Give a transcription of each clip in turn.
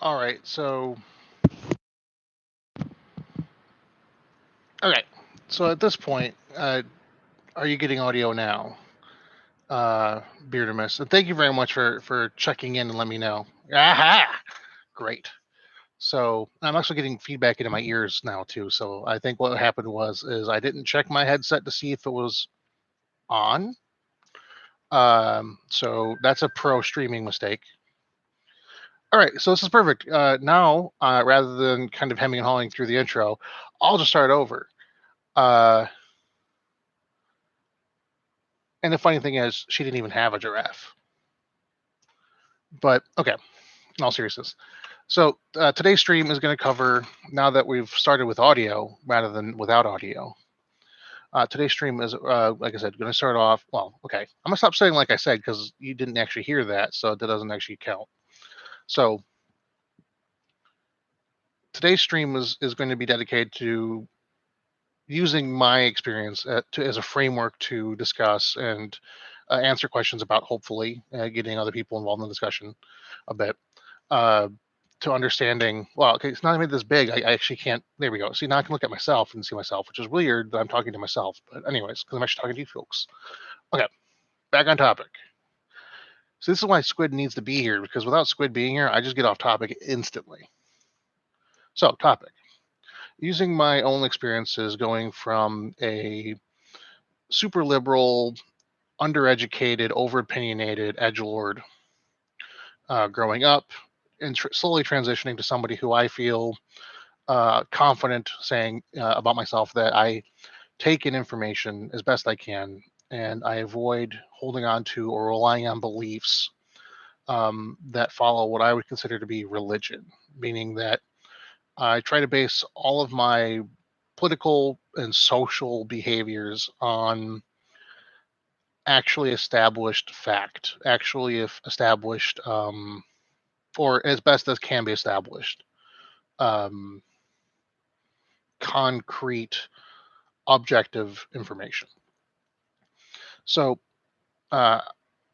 All right. So, okay. So at this point, are you getting audio now, Beardamus? And thank you very much for checking in and let me know. Aha! Great. So I'm actually getting feedback into my ears now too. So I think what happened is I didn't check my headset to see if it was on. So that's a pro streaming mistake. All right, so this is perfect. Now, rather than kind of hemming and hawing through the intro, I'll just start over. Uh, and the funny thing is, she didn't even have a giraffe. But okay, in all seriousness. So today's stream is going to cover, now that we've started with audio rather than without audio. Today's stream is, like I said, going to start off. Well, okay, I'm going to stop saying like I said because you didn't actually hear that, so that doesn't actually count. So today's stream is going to be dedicated to using my experience as a framework to discuss and answer questions about, hopefully getting other people involved in the discussion a bit, uh, to understanding. Well, okay, it's not even this big. I actually can't. There we go. See, now I can look at myself and see myself, which is weird that I'm talking to myself. But anyways, because I'm actually talking to you folks. Okay, back on topic. So this is why Squid needs to be here, because without Squid being here, I just get off topic instantly. So, topic. Using my own experiences going from a super liberal, undereducated, over-opinionated edgelord growing up, and slowly transitioning to somebody who I feel confident saying about myself that I take in information as best I can, and I avoid holding on to or relying on beliefs that follow what I would consider to be religion, meaning that I try to base all of my political and social behaviors on actually established fact, actually if established, or as best as can be established, um, concrete, objective information. So, uh,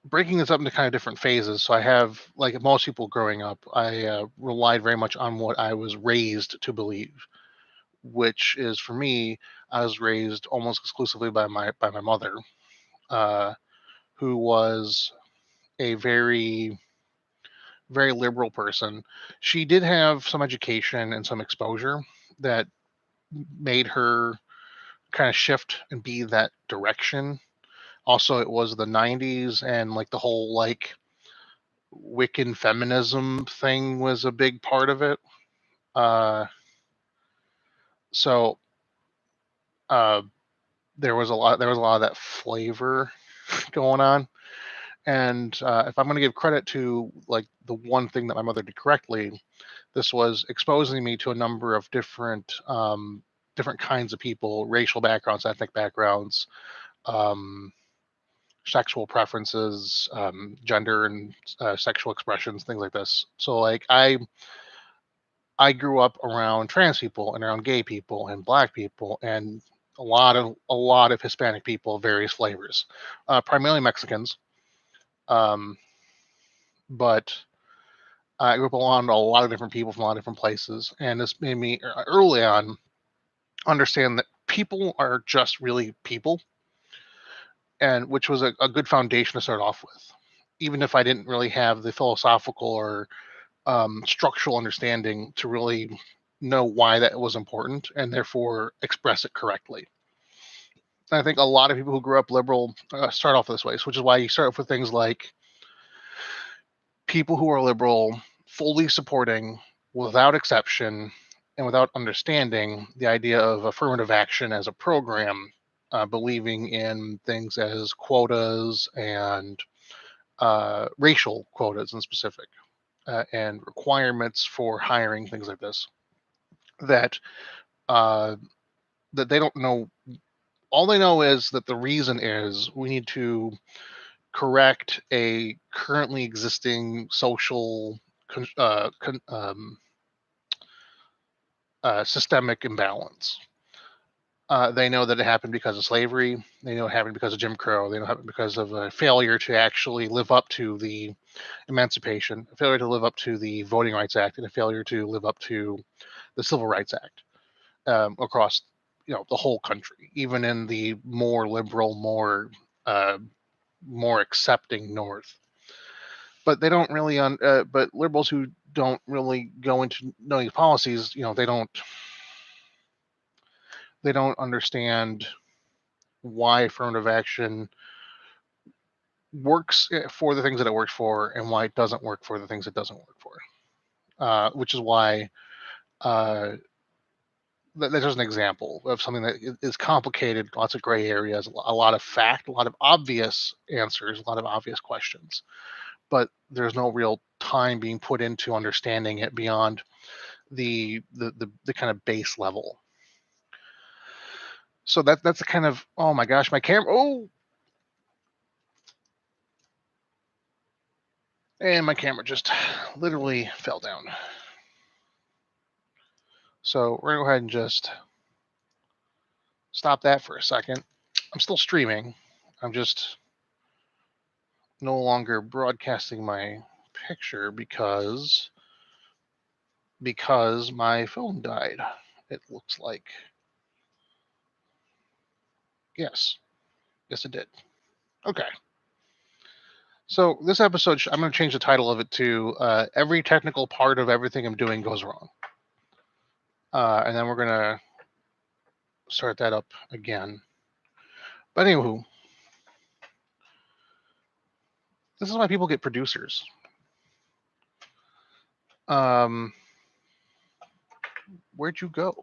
breaking this up into kind of different phases. So I have, like most people growing up, I relied very much on what I was raised to believe, which is, for me, I was raised almost exclusively by my mother, uh, who was a very liberal person. She did have some education and some exposure that made her kind of shift and be that direction. Also, it was the 90s, and like the whole like Wiccan feminism thing was a big part of it. Uh, so uh, there was a lot of that flavor going on. And if I'm going to give credit to like the one thing that my mother did correctly, this was exposing me to a number of different kinds of people, racial backgrounds, ethnic backgrounds, um, sexual preferences, gender and sexual expressions, things like this. So like I grew up around trans people and around gay people and black people and a lot of Hispanic people of various flavors, primarily Mexicans. Um, but I grew up around a lot of different people from a lot of different places, and this made me early on understand that people are just really people, and which was a good foundation to start off with, even if I didn't really have the philosophical or structural understanding to really know why that was important and therefore express it correctly. And I think a lot of people who grew up liberal start off this way, which is why you start off with things like people who are liberal fully supporting, without exception and without understanding, the idea of affirmative action as a program, believing in things as quotas and racial quotas in specific, and requirements for hiring, things like this, that uh, that they don't know. All they know is that the reason is we need to correct a currently existing social systemic imbalance. They know that it happened because of slavery. They know it happened because of Jim Crow. They know it happened because of a failure to actually live up to the Emancipation, a failure to live up to the Voting Rights Act, and a failure to live up to the Civil Rights Act across the whole country, even in the more liberal, more accepting North. But they don't really but liberals who don't really go into knowing policies, they don't understand why affirmative action works for the things that it works for and why it doesn't work for the things it doesn't work for. Which is why that's just an example of something that is complicated, lots of gray areas, a lot of fact, a lot of obvious answers, a lot of obvious questions, but there's no real time being put into understanding it beyond the kind of base level. So that's the kind of, oh my gosh, my camera, and my camera just literally fell down. So we're gonna go ahead and just stop that for a second. I'm still streaming. I'm just no longer broadcasting my picture because my phone died. It looks like. Yes it did. Okay. So this episode, I'm going to change the title of it to "Every Technical Part of Everything I'm Doing Goes Wrong," and then we're going to start that up again. But anywho, this is why people get producers. Where'd you go?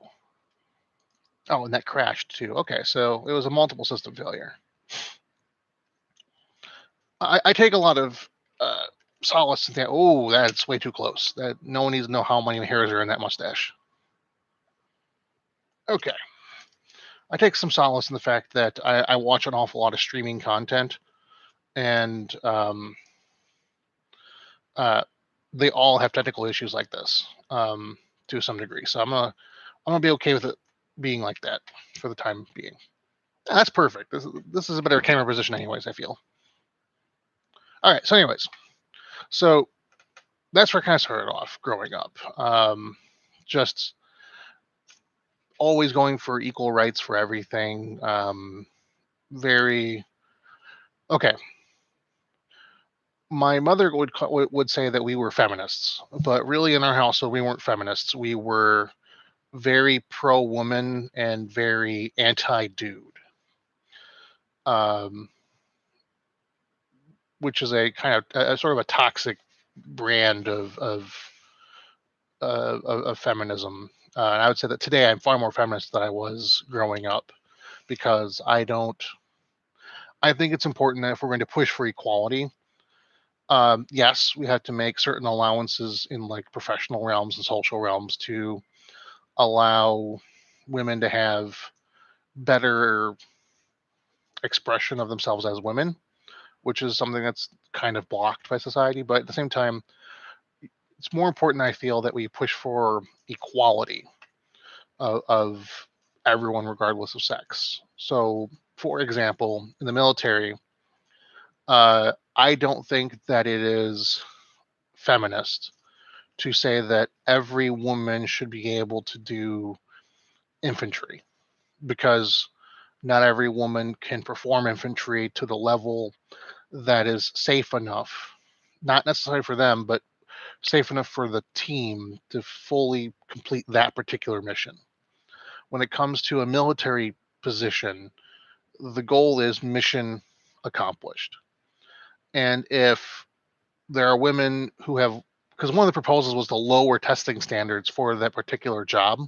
Oh, and that crashed too. Okay, so it was a multiple system failure. I take a lot of solace in that. Oh, that's way too close. That no one needs to know how many hairs are in that mustache. Okay. I take some solace in the fact that I watch an awful lot of streaming content, and they all have technical issues like this to some degree. So I'm gonna be okay with it being like that for the time being. That's perfect. This is a better camera position, anyways, I feel. All right. So that's where I kind of started off growing up. Just always going for equal rights for everything. Very okay. My mother would say that we were feminists, but really in our household we weren't feminists. We were very pro woman and very anti dude. Which is a kind of a sort of a toxic brand of feminism. And I would say that today I'm far more feminist than I was growing up, because I think it's important that if we're going to push for equality, yes, we have to make certain allowances in like professional realms and social realms to allow women to have better expression of themselves as women, which is something that's kind of blocked by society. But at the same time, it's more important, I feel, that we push for equality of everyone, regardless of sex. So, for example, in the military, I don't think that it is feminist to say that every woman should be able to do infantry, because not every woman can perform infantry to the level that is safe enough, not necessarily for them, but safe enough for the team to fully complete that particular mission. When it comes to a military position, the goal is mission accomplished. And if there are women who have, because one of the proposals was to lower testing standards for that particular job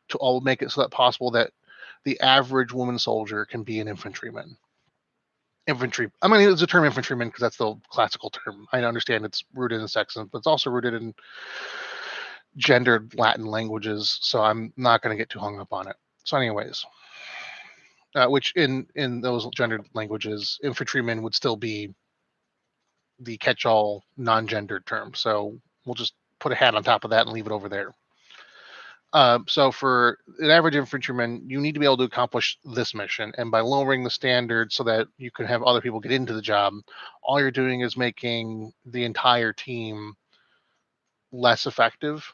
to all make it so that possible that the average woman soldier can be an infantryman. Infantry, I mean, it's a term infantryman because that's the classical term. I understand it's rooted in sexism, but it's also rooted in gendered Latin languages, so I'm not going to get too hung up on it. So, anyways, which in those gendered languages, infantryman would still be the catch-all non-gendered term. So we'll just put a hat on top of that and leave it over there. So for an average infantryman, you need to be able to accomplish this mission, and by lowering the standard so that you can have other people get into the job, all you're doing is making the entire team less effective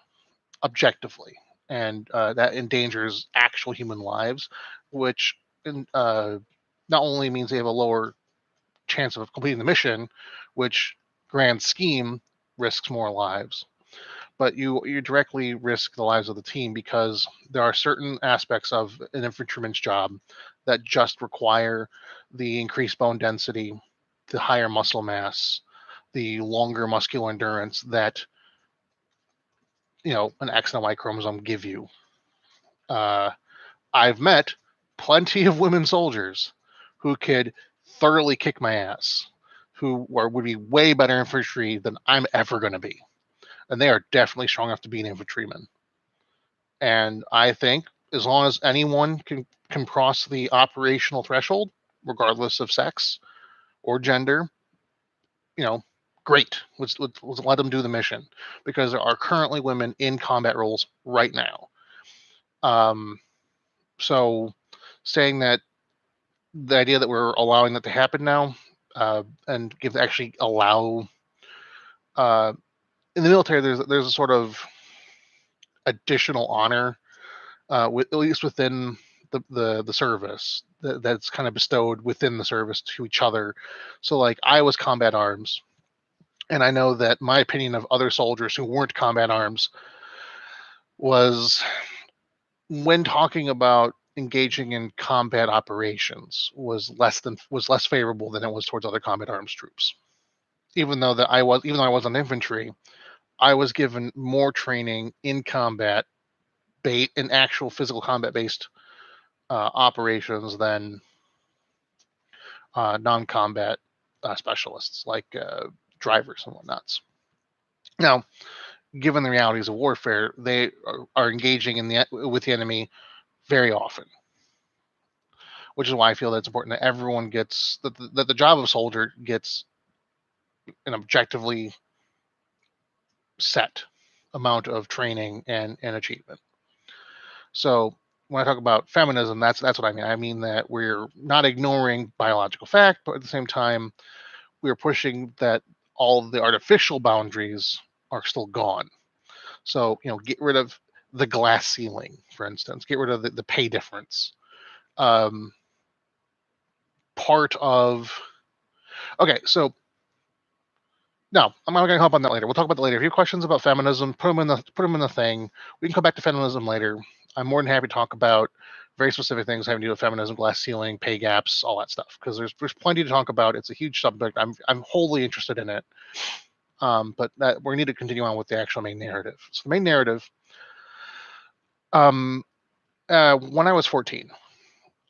objectively, and that endangers actual human lives, which not only means they have a lower chance of completing the mission, which grand scheme risks more lives, but you directly risk the lives of the team because there are certain aspects of an infantryman's job that just require the increased bone density, the higher muscle mass, the longer muscular endurance that an X and a Y chromosome give you. I've met plenty of women soldiers who could thoroughly kick my ass, who would be way better infantry than I'm ever going to be. And they are definitely strong enough to be an infantryman. And I think as long as anyone can cross the operational threshold, regardless of sex or gender, great. Let's let them do the mission, because there are currently women in combat roles right now. So saying that the idea that we're allowing that to happen now, and actually allow in the military, there's a sort of additional honor, at least within the service, that's kind of bestowed within the service to each other. So like I was combat arms, and I know that my opinion of other soldiers who weren't combat arms was, when talking about engaging in combat operations, was less favorable than it was towards other combat arms troops. Even though I was on infantry, I was given more training in combat, in actual physical combat based operations than non-combat specialists like drivers and whatnots. Now, given the realities of warfare, they are engaging with the enemy very often, which is why I feel that it's important that everyone gets that the job of soldier gets an objectively set amount of training and achievement. So when I talk about feminism, that's what I mean. I mean that we're not ignoring biological fact, but at the same time, we're pushing that all of the artificial boundaries are still gone. So, get rid of the glass ceiling, for instance, get rid of the pay difference. Part of Okay, so no, I'm not going to hop on that later. We'll talk about that later. If you have questions about feminism, put them in the thing. We can come back to feminism later. I'm more than happy to talk about very specific things having to do with feminism, glass ceiling, pay gaps, all that stuff, because there's plenty to talk about. It's a huge subject. I'm wholly interested in it. But we need to continue on with the actual main narrative. So the main narrative, when I was 14,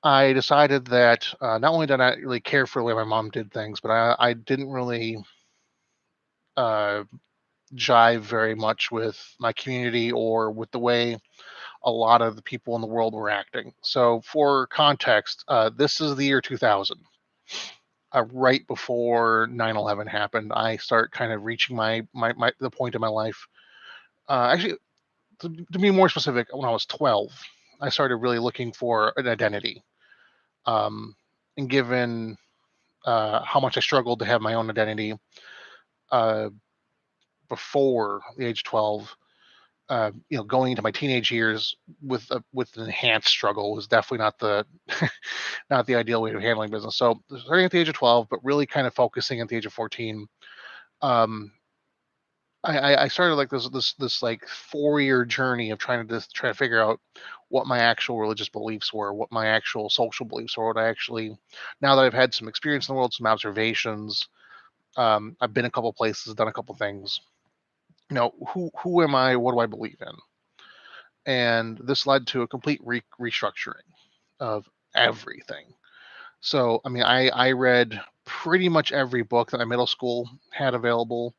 I decided that not only did I not really care for the way my mom did things, but I didn't really jive very much with my community or with the way a lot of the people in the world were acting. So for context, this is the year 2000. Right before 9/11 happened, I start kind of reaching the point in my life. Actually, to be more specific, when I was 12, I started really looking for an identity. And given how much I struggled to have my own identity before the age of 12, going into my teenage years with an enhanced struggle was definitely not the not the ideal way of handling business. So starting at the age of 12, but really kind of focusing at the age of 14, um, I started like this like 4-year journey of trying to figure out what my actual religious beliefs were, what my actual social beliefs were, what I actually, now that I've had some experience in the world, some observations, I've been a couple places, done a couple things. Who am I? What do I believe in? And this led to a complete restructuring of everything. So, I mean, I read pretty much every book that my middle school had available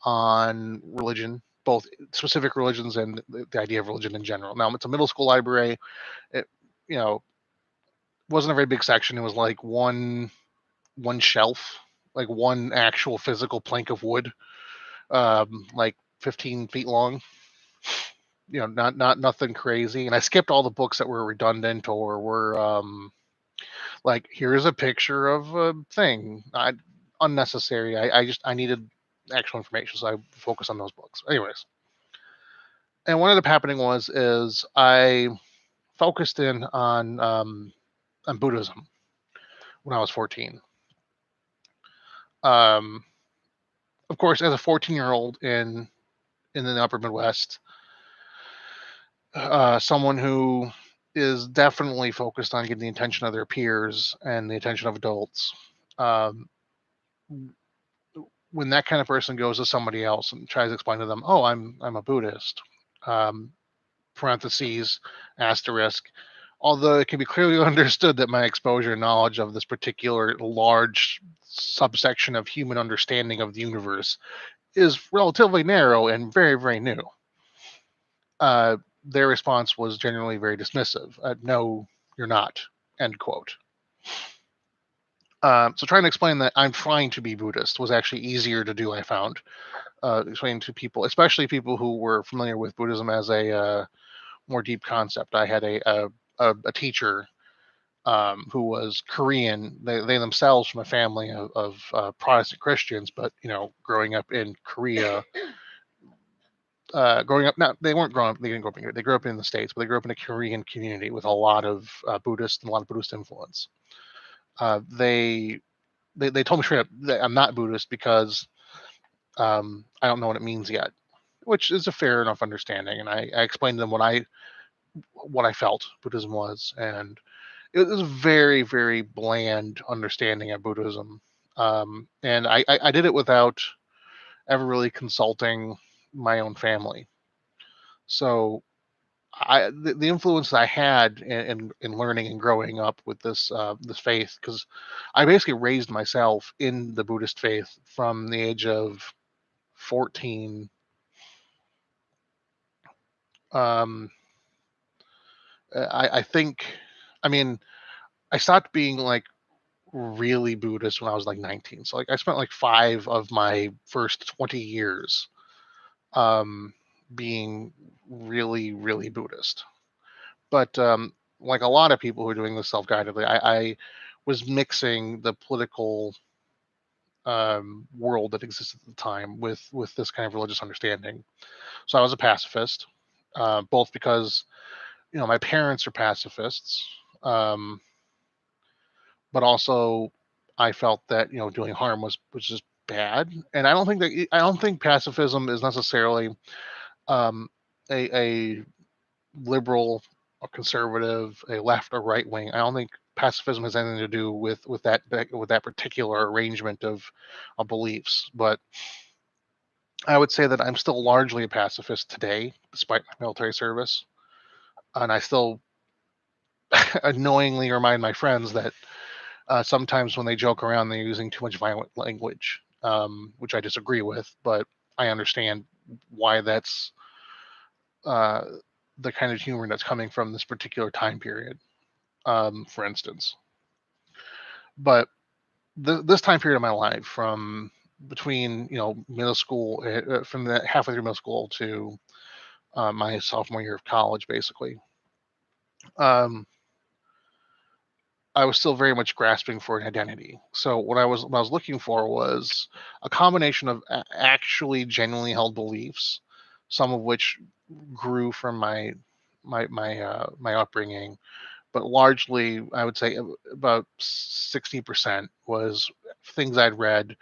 on religion, both specific religions and the idea of religion in general. Now, it's a middle school library. It, you know, wasn't a very big section. It was like one shelf, like one actual physical plank of wood, like 15 feet long. not nothing crazy. And I skipped all the books that were redundant or were like, here's a picture of a thing, unnecessary. I needed actual information, so I focused on those books. Anyways, and what ended up happening is I focused in on Buddhism when I was 14. Um, of course, as a 14-year-old in the Upper Midwest, someone who is definitely focused on getting the attention of their peers and the attention of adults. Um, when that kind of person goes to somebody else and tries to explain to them, "Oh, I'm a Buddhist," um, parentheses, asterisk, although it can be clearly understood that my exposure and knowledge of this particular large subsection of human understanding of the universe is relatively narrow and very, very new. Their response was generally very dismissive. No, you're not. End quote. So trying to explain that I'm trying to be Buddhist was actually easier to do, I found. Explaining to people, especially people who were familiar with Buddhism as a more deep concept. I had a teacher who was Korean. They themselves from a family of Protestant Christians, but growing up in Korea, growing up, not they weren't growing up. They didn't grow up in here. They grew up in the States, but they grew up in a Korean community with a lot of Buddhist and a lot of Buddhist influence. They told me straight up that I'm not Buddhist because I don't know what it means yet, which is a fair enough understanding. And I explained to them what I felt Buddhism was, and it was a very, very bland understanding of Buddhism. And I did it without ever really consulting my own family. So the influence I had in learning and growing up with this faith, because I basically raised myself in the Buddhist faith from the age of 14. Um, I think, I mean, I stopped being like really Buddhist when I was like 19. So like I spent like 5 of my first 20 years um, being really, really Buddhist. But like a lot of people who are doing this self-guidedly, I was mixing the political world that existed at the time with this kind of religious understanding. So I was a pacifist, both because my parents are pacifists, um, but also I felt that doing harm was just bad. And I don't think pacifism is necessarily um, a liberal or conservative, a left or right wing. I don't think pacifism has anything to do with that particular arrangement of beliefs. But I would say that I'm still largely a pacifist today, despite my military service, and I still annoyingly remind my friends that sometimes when they joke around, they're using too much violent language, which I disagree with, but I understand why that's uh, the kind of humor that's coming from this particular time period, for instance. But this time period of my life, from between middle school, from the halfway through middle school to my sophomore year of college, basically, um, I was still very much grasping for an identity. So what I was looking for was a combination of actually genuinely held beliefs, some of which grew from my upbringing, but largely I would say about 60% was things I'd read.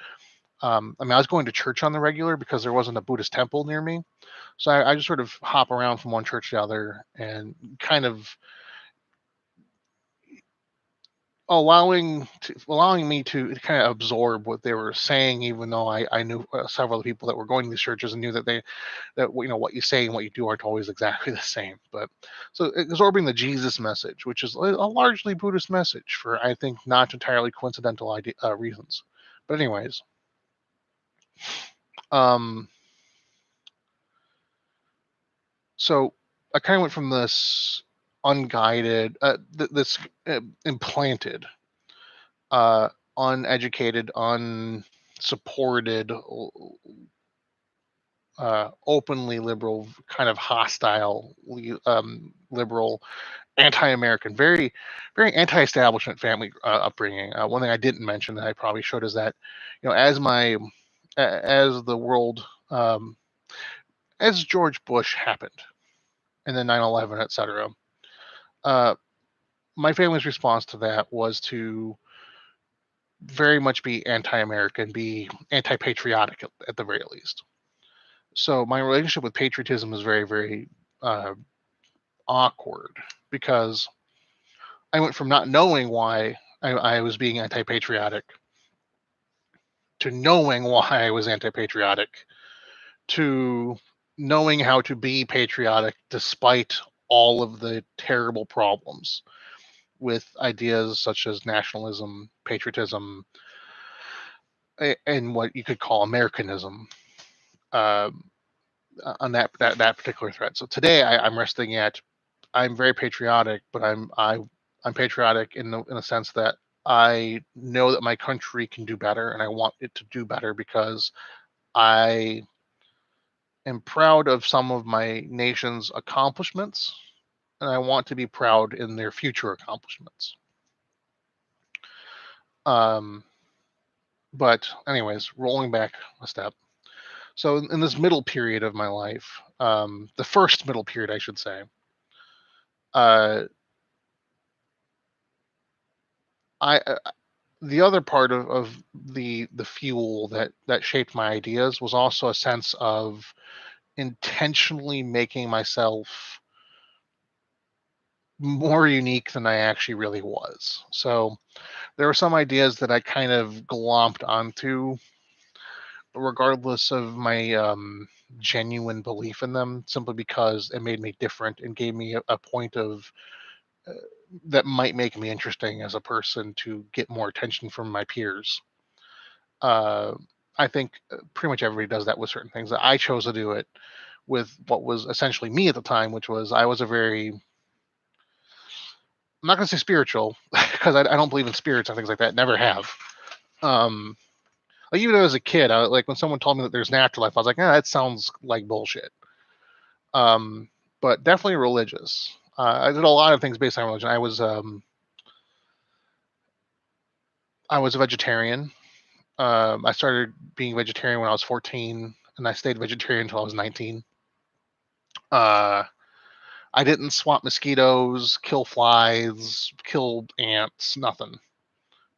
I mean, I was going to church on the regular because there wasn't a Buddhist temple near me, so I just sort of hop around from one church to the other and kind of allowing me to kind of absorb what they were saying, even though I knew several of the people that were going to these churches and knew that what you say and what you do aren't always exactly the same. But so absorbing the Jesus message, which is a largely Buddhist message for I think not entirely coincidental reasons. But anyways, um, so I kind of went from this unguided, this implanted, uh, uneducated, unsupported openly liberal, kind of hostile, liberal, anti-American, very, very anti-establishment family upbringing. One thing I didn't mention that I probably should is that, as the world, as George Bush happened, and then 9/11, etc. My family's response to that was to very much be anti-American, be anti-patriotic at the very least. So my relationship with patriotism is very, very uh, awkward because I went from not knowing why I was being anti-patriotic to knowing why I was anti-patriotic to knowing how to be patriotic despite all of the terrible problems with ideas such as nationalism, patriotism, and what you could call Americanism um, on that particular thread. So today I'm resting at I'm very patriotic, but I'm patriotic in a sense that I know that my country can do better, and I want it to do better because I am proud of some of my nation's accomplishments, and I want to be proud in their future accomplishments. Um, but anyways, rolling back a step. So in this middle period of my life, the first middle period, I should say, uh, I the other part of the fuel that shaped my ideas was also a sense of intentionally making myself more unique than I actually really was. So there were some ideas that I kind of glomped onto, regardless of my genuine belief in them, simply because it made me different and gave me a point of uh, that might make me interesting as a person to get more attention from my peers. Uh, I think pretty much everybody does that with certain things. I chose to do it with what was essentially me at the time, which was I was a very, I'm not going to say spiritual because I don't believe in spirits and things like that. Never have. Um, like even as a kid, like when someone told me that there's an afterlife, I was like, that sounds like bullshit. Um, but definitely religious. I did a lot of things based on religion. I was a vegetarian. I started being vegetarian when I was 14, and I stayed vegetarian until I was 19. Uh, I didn't swat mosquitoes, kill flies, kill ants, nothing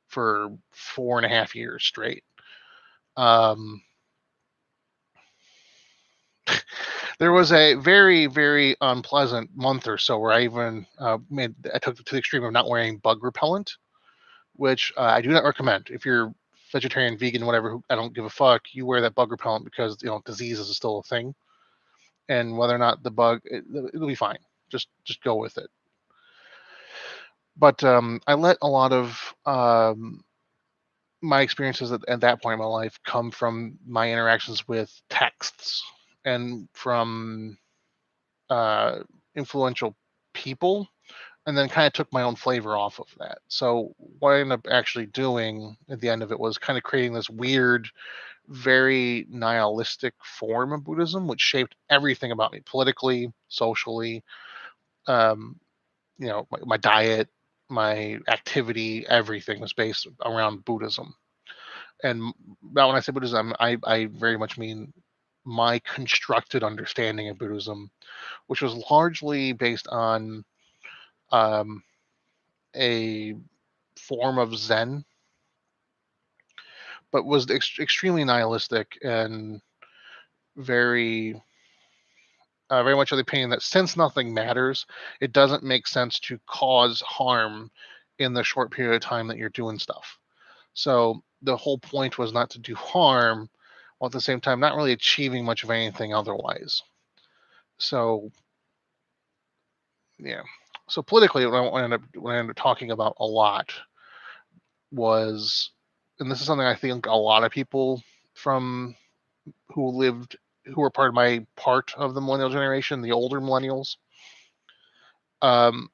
for 4.5 years straight. Um, there was a very, very unpleasant month or so where I even I took it to the extreme of not wearing bug repellent, which I do not recommend. If you're vegetarian, vegan, whatever, I don't give a fuck. You wear that bug repellent because disease is still a thing, and whether or not the bug, it'll be fine. Just go with it. But I let a lot of my experiences at that point in my life come from my interactions with texts and from uh, influential people, and then kind of took my own flavor off of that. So what I ended up actually doing at the end of it was kind of creating this weird, very nihilistic form of Buddhism, which shaped everything about me politically, socially, um, my diet, my activity, everything was based around Buddhism. And now when I say Buddhism, I very much mean my constructed understanding of Buddhism, which was largely based on um, a form of Zen, but was extremely nihilistic and very, very much of the opinion that since nothing matters, it doesn't make sense to cause harm in the short period of time that you're doing stuff. So the whole point was not to do harm, while at the same time not really achieving much of anything otherwise. So yeah. So politically, what I ended up talking about a lot was, and this is something I think a lot of people from who lived who were part of the millennial generation, the older millennials, um,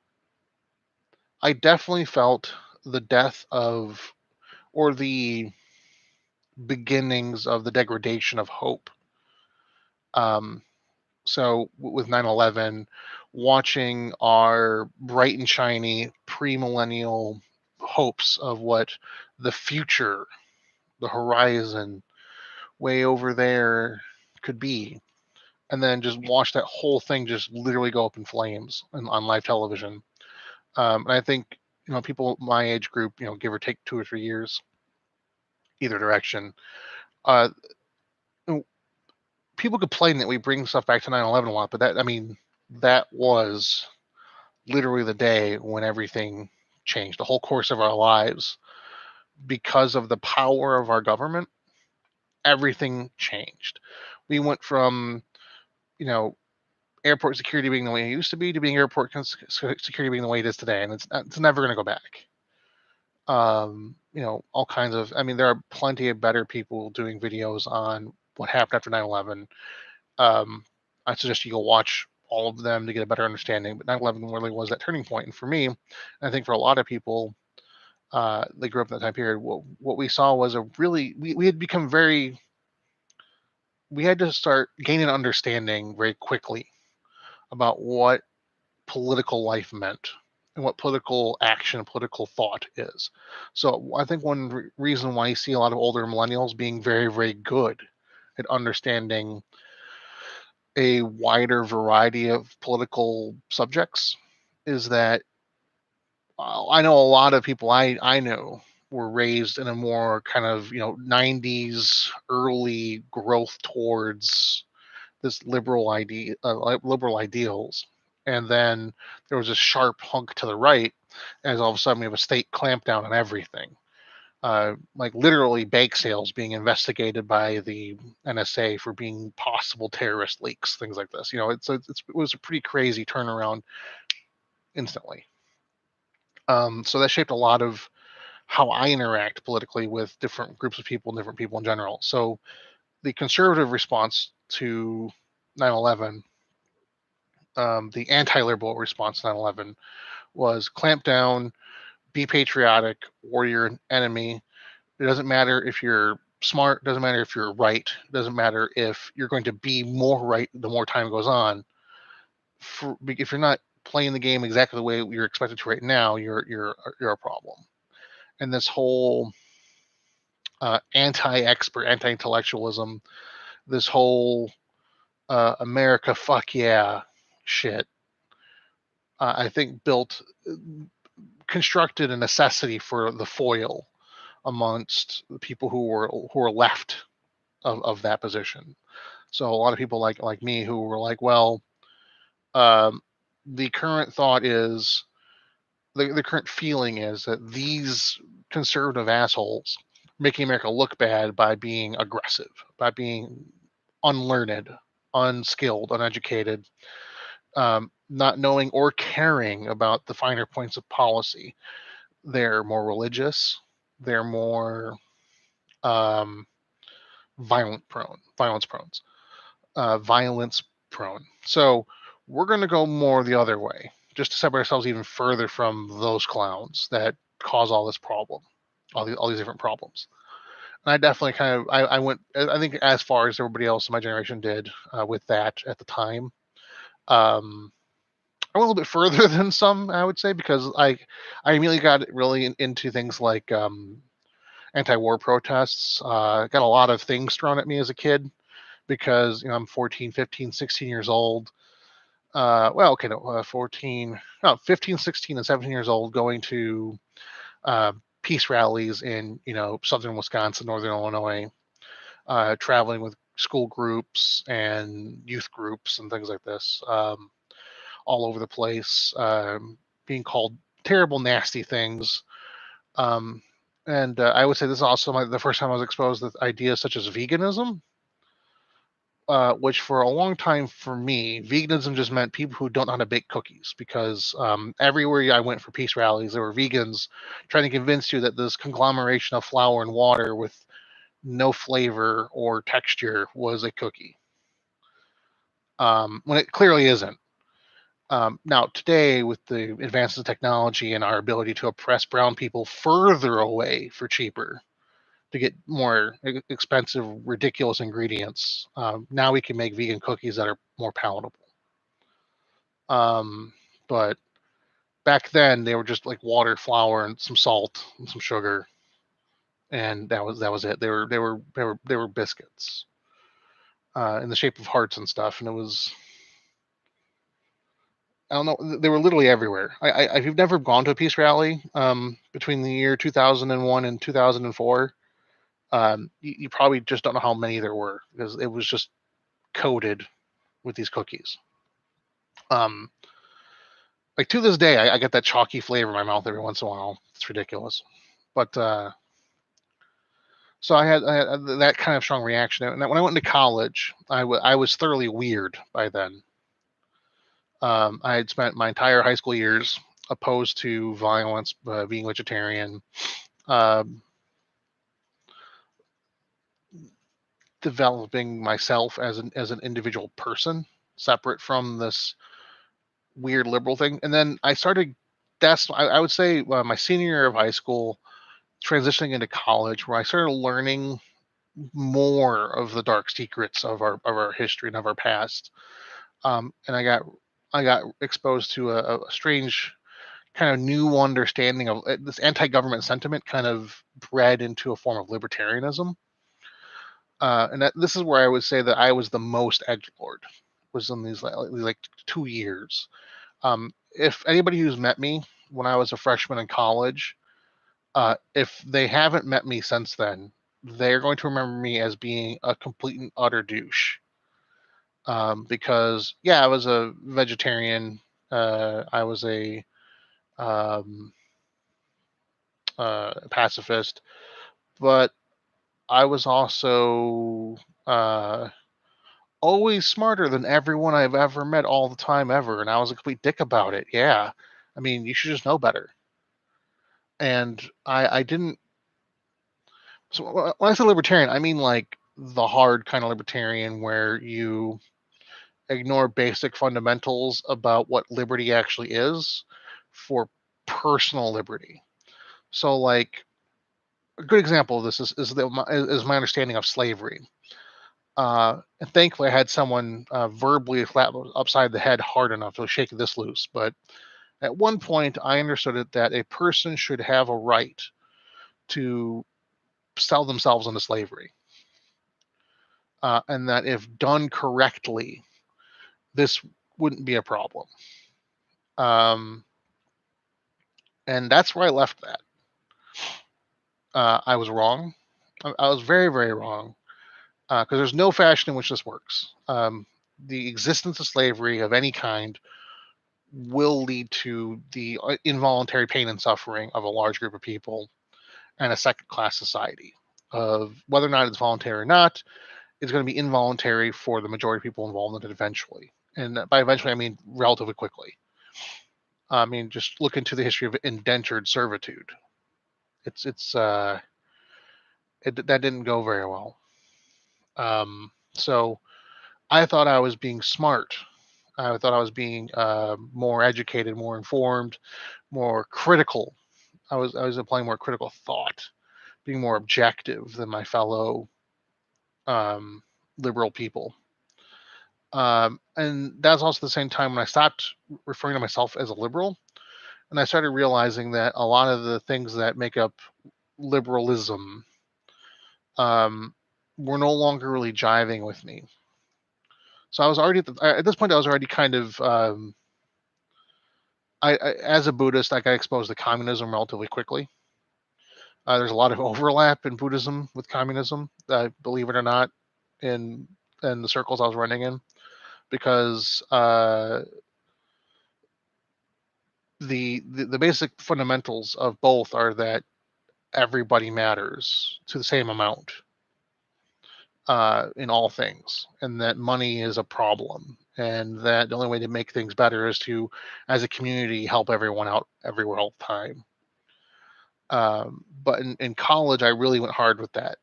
I definitely felt the death of or the beginnings of the degradation of hope So with 9/11, watching our bright and shiny pre-millennial hopes of what the future, the horizon, way over there could be, and then just watch that whole thing just literally go up in flames on live television. And I think people my age group, give or take 2 or 3 years, either direction. Uh, People complain that we bring stuff back to 9/11 a lot, but that was literally the day when everything changed, the whole course of our lives. Because of the power of our government, everything changed. We went from, you know, airport security being the way it used to be being airport security being the way it is today, and it's never going to go back. All kinds of. I mean, there are plenty of better people doing videos on what happened after 9/11. I suggest you go watch all of them to get a better understanding. But 9/11 really was that turning point, and for me, and I think for a lot of people, they grew up in that time period. What we saw was we had become very. We had to start gaining understanding very quickly about what political life meant and what political action, political thought is. So I think one reason why you see a lot of older millennials being very, very good at understanding a wider variety of political subjects is that I know a lot of people I know were raised in a more kind of 90s early growth towards this liberal ideals, and then there was a sharp hunk to the right as all of a sudden we have a state clampdown on everything, like literally bake sales being investigated by the NSA for being possible terrorist leaks, things like this. It was a pretty crazy turnaround instantly. So that shaped a lot of how I interact politically with different groups of people and different people in general. So the conservative response to 9/11, the anti-liberal response to 9/11 was clamp down, be patriotic, war your enemy. It doesn't matter if you're smart, doesn't matter if you're right, doesn't matter if you're going to be more right the more time goes on. If you're not playing the game exactly the way you're expected to right now, you're a problem. And this whole anti-expert, anti-intellectualism, this whole America fuck yeah shit, I think constructed a necessity for the foil amongst the people who were left of that position. So a lot of people like me who were like, well, um, the current thought is the current feeling is that these conservative assholes making America look bad by being aggressive, by being unlearned, unskilled, uneducated, not knowing or caring about the finer points of policy. They're more religious. They're more um, violence prone. So we're going to go more the other way, just to separate ourselves even further from those clowns that cause all this problem, all these different problems. And I definitely I went, I think, as far as everybody else in my generation did with that at the time. Um, I went a little bit further than some, I would say, because I immediately got really into things like anti-war protests. Got a lot of things thrown at me as a kid because I'm 14, 15, 16 years old. Well, okay, no, 14, no, 15, 16, and 17 years old, going to peace rallies in southern Wisconsin, northern Illinois, traveling with school groups and youth groups and things like this, all over the place, being called terrible, nasty things. Um, and I would say this is also the first time I was exposed to ideas such as veganism, which for a long time for me, veganism just meant people who don't know how to bake cookies, because everywhere I went for peace rallies, there were vegans trying to convince you that this conglomeration of flour and water with no flavor or texture was a cookie, when it clearly isn't. Now, today, with the advances of technology and our ability to oppress brown people further away for cheaper, to get more expensive, ridiculous ingredients. Now we can make vegan cookies that are more palatable. Um, but back then they were just like water, flour, and some salt and some sugar, and that was it. They were biscuits in the shape of hearts and stuff, and it was, I don't know. They were literally everywhere. If you've never gone to a peace rally between the year 2001 and 2004, you probably just don't know how many there were, because it was just coated with these cookies. Um, like to this day, I get that chalky flavor in my mouth every once in a while. It's ridiculous. But so I had that kind of strong reaction. And when I went into college, I was thoroughly weird by then. I had spent my entire high school years opposed to violence, being vegetarian, um, developing myself as an individual person, separate from this weird liberal thing. And then I started. I would say my senior year of high school, transitioning into college, where I started learning more of the dark secrets of our history and of our past. And I got exposed to a strange kind of new understanding of this anti-government sentiment, kind of bred into a form of libertarianism. And this is where I would say that I was the most edgelord, was in these like 2 years. If anybody who's met me when I was a freshman in college, if they haven't met me since then, they're going to remember me as being a complete and utter douche. Because yeah, I was a vegetarian. I was a um, pacifist, but I was also uh, always smarter than everyone I've ever met all the time ever, and I was a complete dick about it. Yeah, I mean, you should just know better. And I didn't. So when I say libertarian, I mean like the hard kind of libertarian, where you ignore basic fundamentals about what liberty actually is for personal liberty. So, like, a good example of this is my understanding of slavery. And thankfully, I had someone verbally slap upside the head hard enough to shake this loose. But at one point, I understood it that a person should have a right to sell themselves into slavery, and that if done correctly, this wouldn't be a problem. Um, and that's where I left that. I was wrong. I was very, very wrong, because there's no fashion in which this works. The existence of slavery of any kind will lead to the involuntary pain and suffering of a large group of people and a second class society. Of whether or not it's voluntary or not, it's going to be involuntary for the majority of people involved in it eventually. And by eventually, I mean relatively quickly. I mean, just look into the history of indentured servitude. That didn't go very well. So I thought I was being smart. I thought I was being more educated, more informed, more critical. I was applying more critical thought, being more objective than my fellow um, liberal people. And that's also the same time when I stopped referring to myself as a liberal, and I started realizing that a lot of the things that make up liberalism um, were no longer really jiving with me. So I was already at this point. I was already kind of as a Buddhist, I got exposed to communism relatively quickly. There's a lot of overlap in Buddhism with communism, believe it or not, in in the circles I was running in, because the basic fundamentals of both are that everybody matters to the same amount in all things, and that money is a problem, and that the only way to make things better is to, as a community, help everyone out everywhere all the time. But in college, I really went hard with that.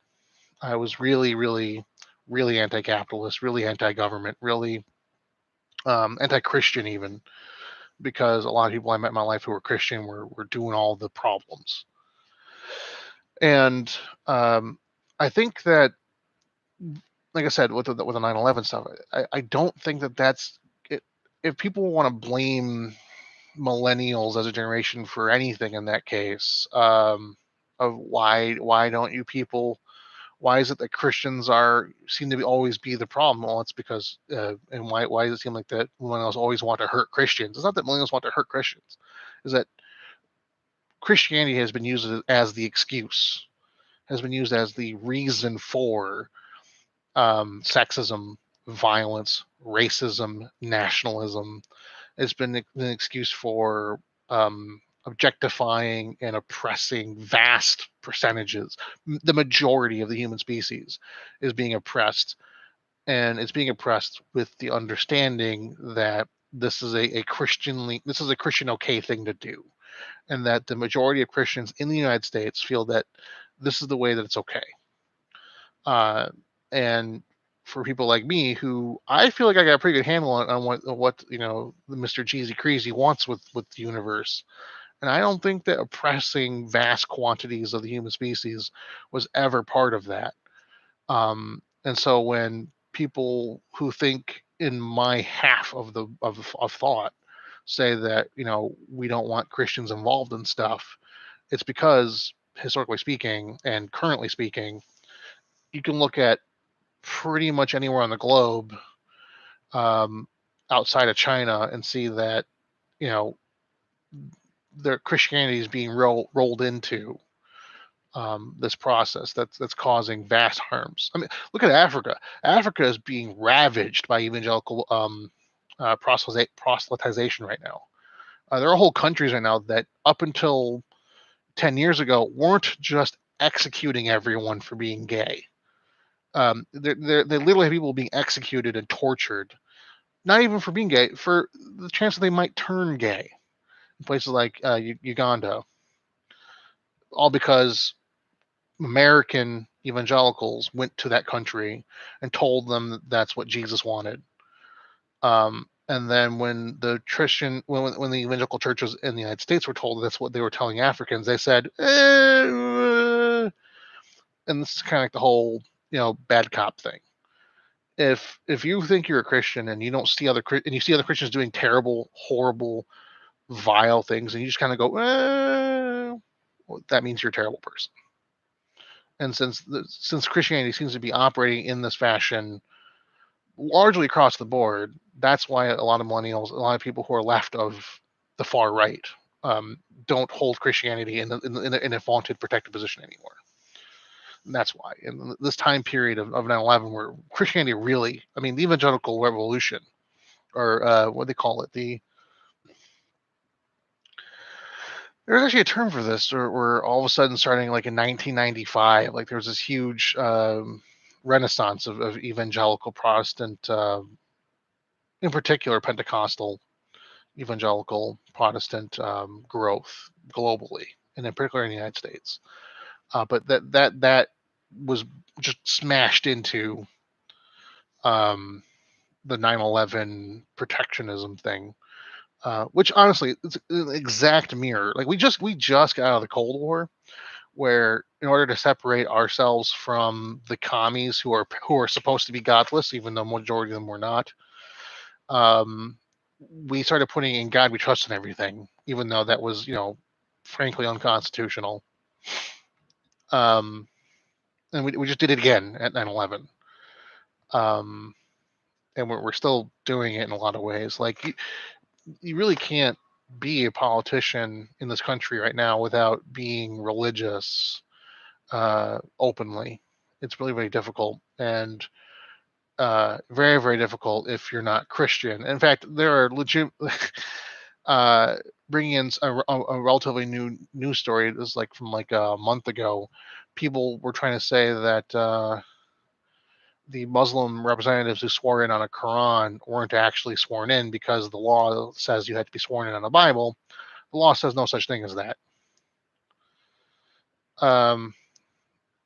I was really, really, really anti-capitalist, really anti-government, really anti-Christian even, because a lot of people I met in my life who were Christian were doing all the problems. And I think that, like I said, with the 9/11 stuff, I don't think that that's it. If people want to blame millennials as a generation for anything in that case, of why don't you people, why is it that Christians are seem to be always be the problem? Well, it's because and why does it seem like that millennials always want to hurt Christians? It's not that millennials want to hurt Christians, is that Christianity has been used as the excuse, has been used as the reason for sexism, violence, racism, nationalism. It's been an excuse for objectifying and oppressing vast percentages. The majority of the human species is being oppressed, and it's being oppressed with the understanding that this is a Christian okay thing to do, and that the majority of Christians in the United States feel that this is the way that it's okay. And for people like me, who I feel like I got a pretty good handle on what Mr. Jeezy Creasy wants with the universe, and I don't think that oppressing vast quantities of the human species was ever part of that. And so when people who think in my half of of thought say that we don't want Christians involved in stuff, it's because historically speaking and currently speaking, you can look at pretty much anywhere on the globe, um, outside of China, and see that you know their Christianity is being rolled into this process that's causing vast harms. I mean, look at Africa. Africa is being ravaged by evangelical proselytization right now. There are whole countries right now that up until 10 years ago weren't just executing everyone for being gay. They literally have people being executed and tortured, not even for being gay, for the chance that they might turn gay in places like Uganda, all because American evangelicals went to that country and told them that that's what Jesus wanted. And then when the when the evangelical churches in the United States were told that's what they were telling Africans, they said, and this is kind of like the whole bad cop thing. If you think you're a Christian and you don't see and you see other Christians doing terrible, horrible, vile things, and you just kind of go, well, that means you're a terrible person. And since Christianity seems to be operating in this fashion largely across the board, that's why a lot of millennials, a lot of people who are left of the far right, don't hold Christianity in a vaunted protected position anymore. And that's why. In this time period of 9/11, where Christianity really, I mean, the evangelical revolution, or what they call it, there's actually a term for this, where all of a sudden, starting like in 1995, like there was this huge renaissance of evangelical Protestant, in particular Pentecostal evangelical Protestant growth globally, and in particular in the United States. But that was just smashed into um, the 9/11 protectionism thing, which honestly it's an exact mirror. Like we just got out of the Cold War, where in order to separate ourselves from the commies who are supposed to be godless, even though majority of them were not, um, we started putting in God we trust in everything, even though that was frankly unconstitutional. Um, and we just did it again at 9/11. Um, and we're still doing it in a lot of ways. Like you really can't be a politician in this country right now without being religious openly. It's really very difficult, and very, very difficult if you're not Christian. In fact, there are legit uh, bringing in a relatively new news story. It was like from like a month ago. People were trying to say that the Muslim representatives who swore in on a Quran weren't actually sworn in because the law says you had to be sworn in on a Bible. The law says no such thing as that. Um,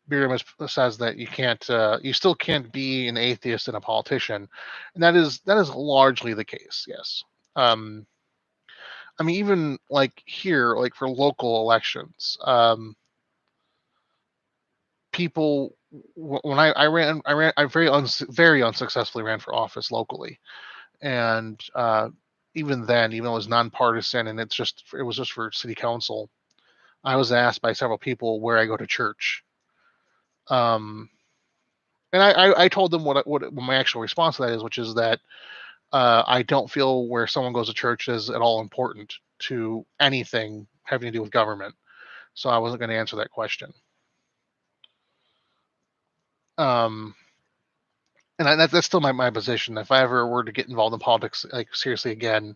Miriam says that you still can't be an atheist and a politician, and that is largely the case. Yes. Um, I mean, even like here, like for local elections, people when I very unsuccessfully ran for office locally, and even then, even though it was nonpartisan and it was just for city council, I was asked by several people where I go to church. Um, and I told them what my actual response to that is, which is that I don't feel where someone goes to church is at all important to anything having to do with government. So I wasn't going to answer that question. Um, and that's still my position. If I ever were to get involved in politics, like seriously again,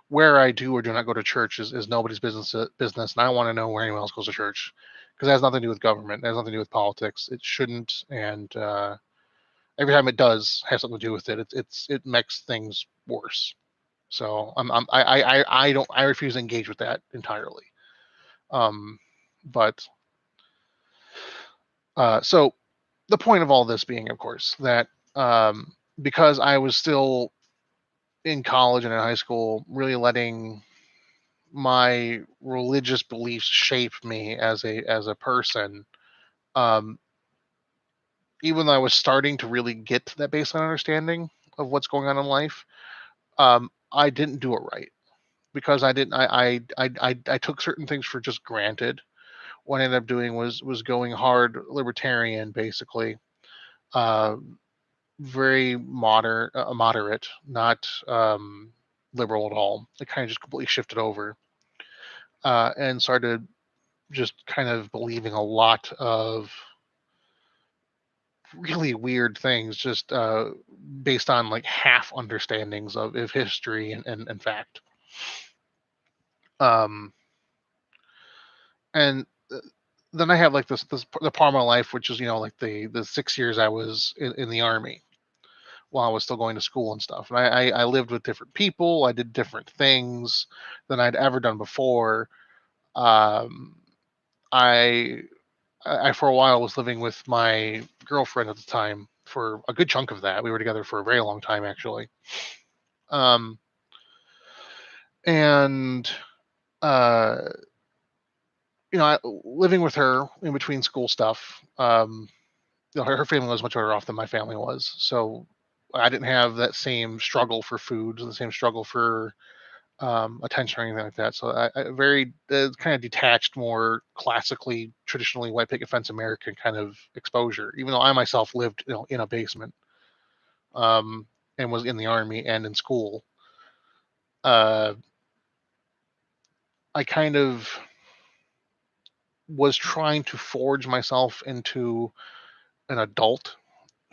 where I do or do not go to church is nobody's business, and I don't want to know where anyone else goes to church because it has nothing to do with government. It has nothing to do with politics. It shouldn't, and every time it does have something to do with it, it makes things worse. So I refuse to engage with that entirely. Um, but so the point of all this being, of course, that because I was still in college and in high school, really letting my religious beliefs shape me as a person. Um, Even though I was starting to really get to that baseline understanding of what's going on in life, I didn't do it right because I didn't. I took certain things for just granted. What I ended up doing was going hard libertarian, basically, uh, very moderate, not liberal at all. It kind of just completely shifted over and started just kind of believing a lot of really weird things, just based on like half understandings of history and fact. Um, and then I have like this the part of my life, which is like the 6 years I was in the army while I was still going to school and stuff. And I lived with different people. I did different things than I'd ever done before. Um, I I for a while was living with my girlfriend at the time for a good chunk of that. We were together for a very long time, actually. Um, and uh, living with her in between school stuff. Her family was much better off than my family was, so I didn't have that same struggle for food, the same struggle for attention or anything like that. So I very kind of detached, more classically, traditionally white picket fence American kind of exposure. Even though I myself lived, in a basement, and was in the army and in school, uh, I kind of was trying to forge myself into an adult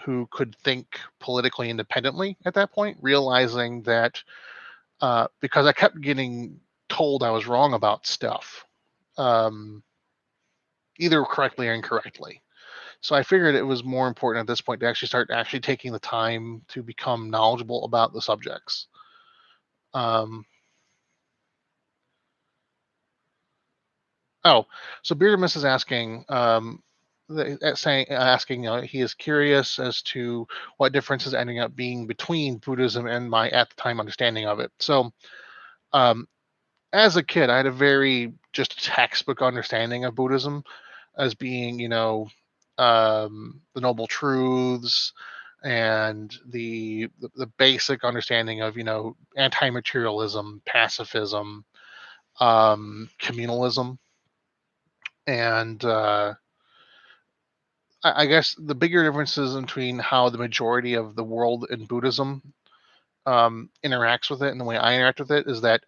who could think politically independently at that point, realizing that because I kept getting told I was wrong about stuff, um, either correctly or incorrectly. So I figured it was more important at this point to actually start actually taking the time to become knowledgeable about the subjects. Um, oh, so Beardamus is asking, asking, he is curious as to what difference is ending up being between Buddhism and my at the time understanding of it. So, um, as a kid, I had a very just textbook understanding of Buddhism as being, the noble truths and the basic understanding of, anti-materialism, pacifism, communalism, and I guess the bigger differences between how the majority of the world in Buddhism interacts with it and the way I interact with it is that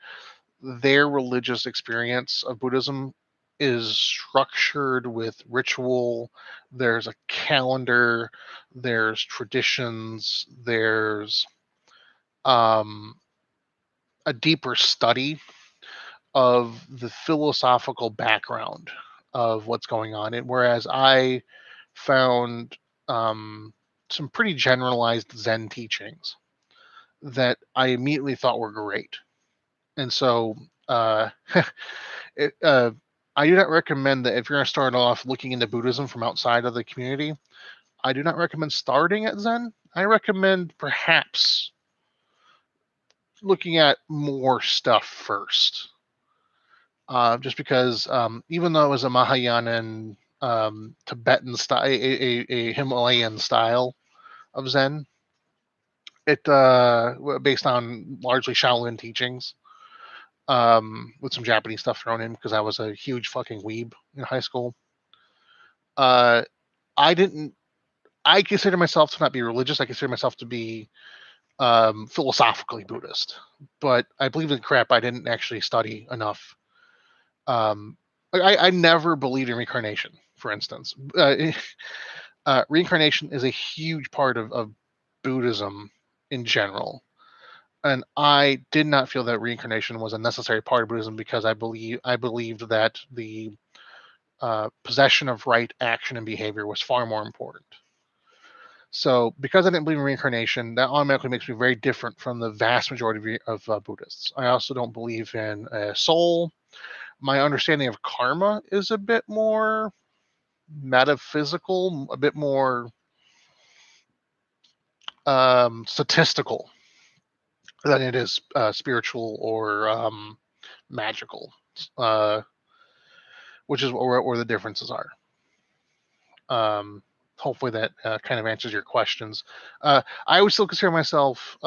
their religious experience of Buddhism is structured with ritual. There's a calendar, there's traditions, there's um, a deeper study of the philosophical background of what's going on. And whereas I found some pretty generalized Zen teachings that I immediately thought were great. And so it, I do not recommend that if you're going to start off looking into Buddhism from outside of the community. I do not recommend starting at Zen. I recommend perhaps looking at more stuff first. Just because even though it was a Mahayana Tibetan style, a Himalayan style of Zen. It based on largely Shaolin teachings, with some Japanese stuff thrown in because I was a huge fucking weeb in high school. Uh, I didn't. I consider myself to not be religious. I consider myself to be philosophically Buddhist, but I believe in crap I didn't actually study enough. I never believed in reincarnation, for instance. Reincarnation is a huge part of Buddhism in general. And I did not feel that reincarnation was a necessary part of Buddhism because I believed that the possession of right action and behavior was far more important. So, because I didn't believe in reincarnation, that automatically makes me very different from the vast majority of Buddhists. I also don't believe in a soul. My understanding of karma is a bit more metaphysical, a bit more statistical than it is spiritual or magical, uh, which is where the differences are. Hopefully that kind of answers your questions. I would still consider myself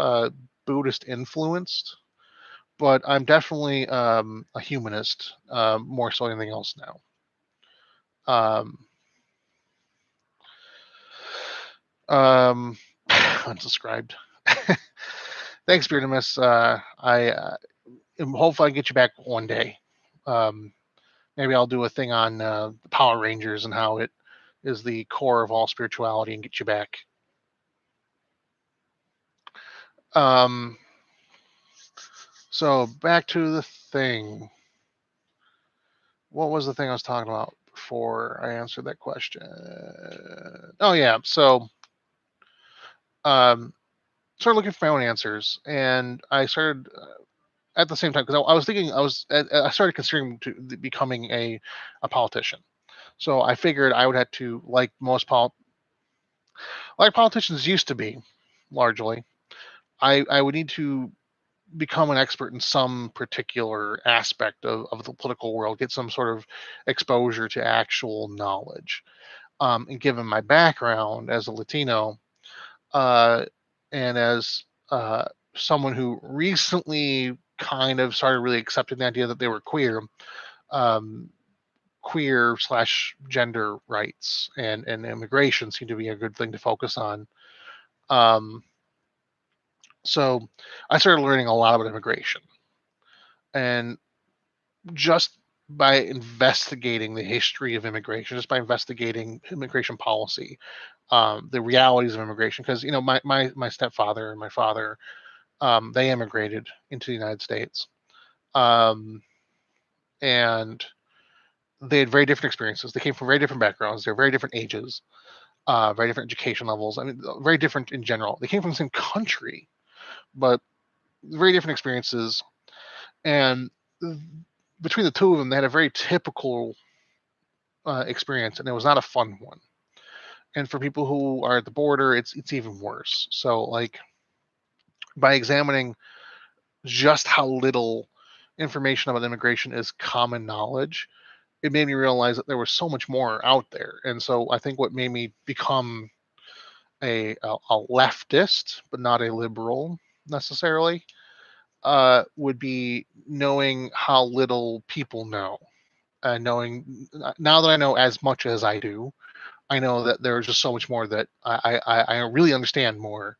Buddhist influenced, but I'm definitely a humanist more so than anything else now. Unsubscribed. Thanks, Beardimus. Hopefully I can get you back one day. Maybe I'll do a thing on the Power Rangers and how it is the core of all spirituality and get you back. So back to the thing. What was the thing I was talking about before I answered that question? Oh yeah, so started looking for my own answers, and I started at the same time because I was thinking I started considering becoming a politician. So I figured I would have to, like politicians used to be, largely. I would need to become an expert in some particular aspect of the political world, get some sort of exposure to actual knowledge. And given my background as a Latino, uh, and as someone who recently kind of started really accepting the idea that they were queer, um, queer slash gender rights and immigration seem to be a good thing to focus on. Um, so I started learning a lot about immigration, and just by investigating the history of immigration, just by investigating immigration policy, the realities of immigration, because my stepfather and my father, they immigrated into the United States, um, and they had very different experiences. They came from very different backgrounds. They're very different ages, very different education levels. I mean, very different in general. They came from the same country, but very different experiences. And between the two of them, they had a very typical experience, and it was not a fun one. And for people who are at the border, it's even worse. So, like, by examining just how little information about immigration is common knowledge, it made me realize that there was so much more out there. And so I think what made me become a leftist, but not a liberal necessarily, would be knowing how little people know. Knowing now that I know as much as I do, I know that there's just so much more that I really understand more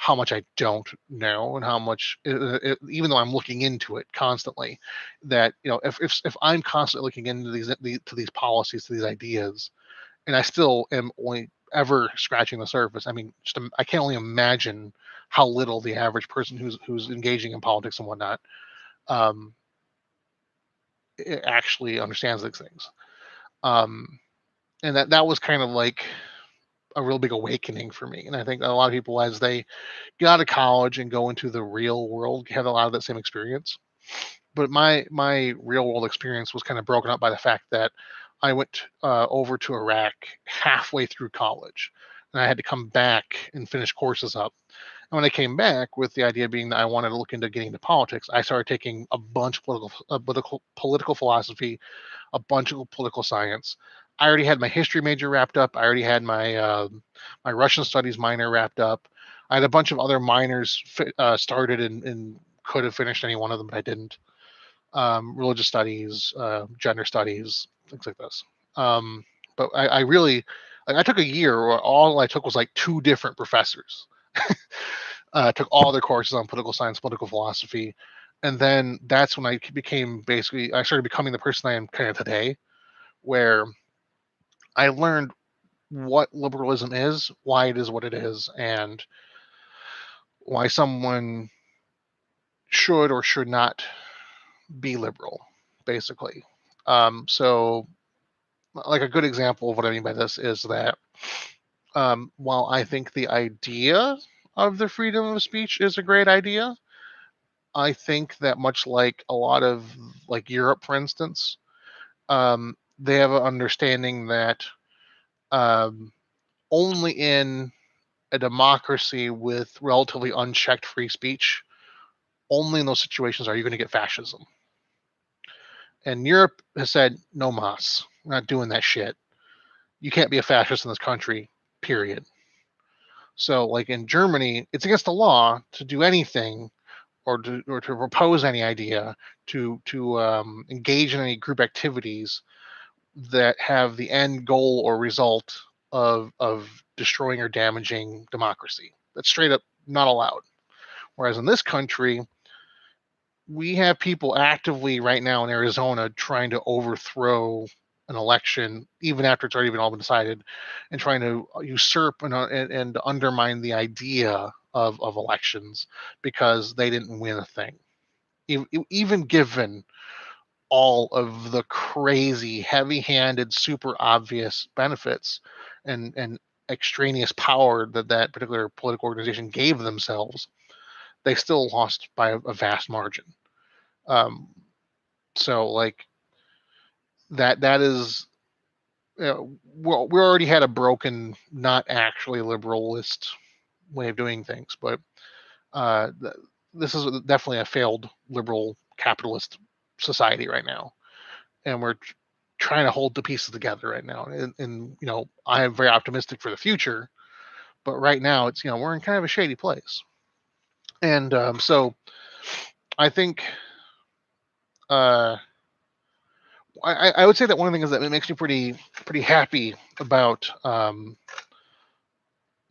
how much I don't know and how much, even though I'm looking into it constantly, that if I'm constantly looking into these policies, to these ideas, and I still am only ever scratching the surface. I mean, I can only imagine how little the average person who's engaging in politics and whatnot um, actually understands these things. Um, and that was kind of like a real big awakening for me. And I think a lot of people, as they get out of college and go into the real world, have a lot of that same experience. But my real world experience was kind of broken up by the fact that I went over to Iraq halfway through college, and I had to come back and finish courses up. And when I came back, with the idea being that I wanted to look into getting into politics, I started taking a bunch of political philosophy, a bunch of political science. I already had my history major wrapped up. I already had my Russian studies minor wrapped up. I had a bunch of other minors started and could have finished any one of them, but I didn't. Religious studies, gender studies, things like this. But I really, like, I took a year where all I took was like 2 different professors. Took all their courses on political science, political philosophy, and then that's when I became I started becoming the person I am kind of today, where I learned what liberalism is, why it is what it is, and why someone should or should not be liberal, basically. So, like, a good example of what I mean by this is that while I think the idea of the freedom of speech is a great idea, I think that much like a lot of, like, Europe, for instance, they have an understanding that um, only in a democracy with relatively unchecked free speech, only in those situations are you going to get fascism. And Europe has said, no mas, we're not doing that shit. You can't be a fascist in this country, period. So, like in Germany, it's against the law to do anything or to propose any idea to engage in any group activities that have the end goal or result of destroying or damaging democracy. That's straight up not allowed. Whereas in this country, we have people actively right now in Arizona trying to overthrow an election, even after it's already been all been decided, and trying to usurp and undermine the idea of elections because they didn't win a thing. Even given all of the crazy, heavy-handed, super obvious benefits and extraneous power that particular political organization gave themselves, they still lost by a vast margin. Um, so, like, that is, well, we already had a broken, not actually liberalist way of doing things, but uh, this is definitely a failed liberal capitalist society right now, and we're trying to hold the pieces together right now. And I am very optimistic for the future, but right now it's we're in kind of a shady place, and so I think uh, I would say that one of the things that makes me pretty happy about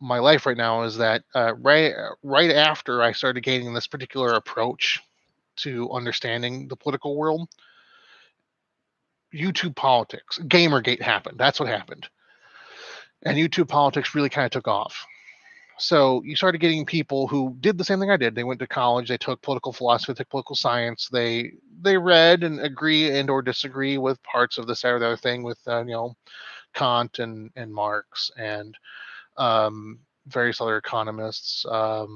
my life right now is that right after I started gaining this particular approach to understanding the political world, YouTube politics, Gamergate happened. That's what happened, and YouTube politics really kind of took off. So you started getting people who did the same thing I did. They went to college, they took political philosophy, they took political science, they read and agree and or disagree with parts of this or the other thing with Kant and Marx and various other economists. Uh,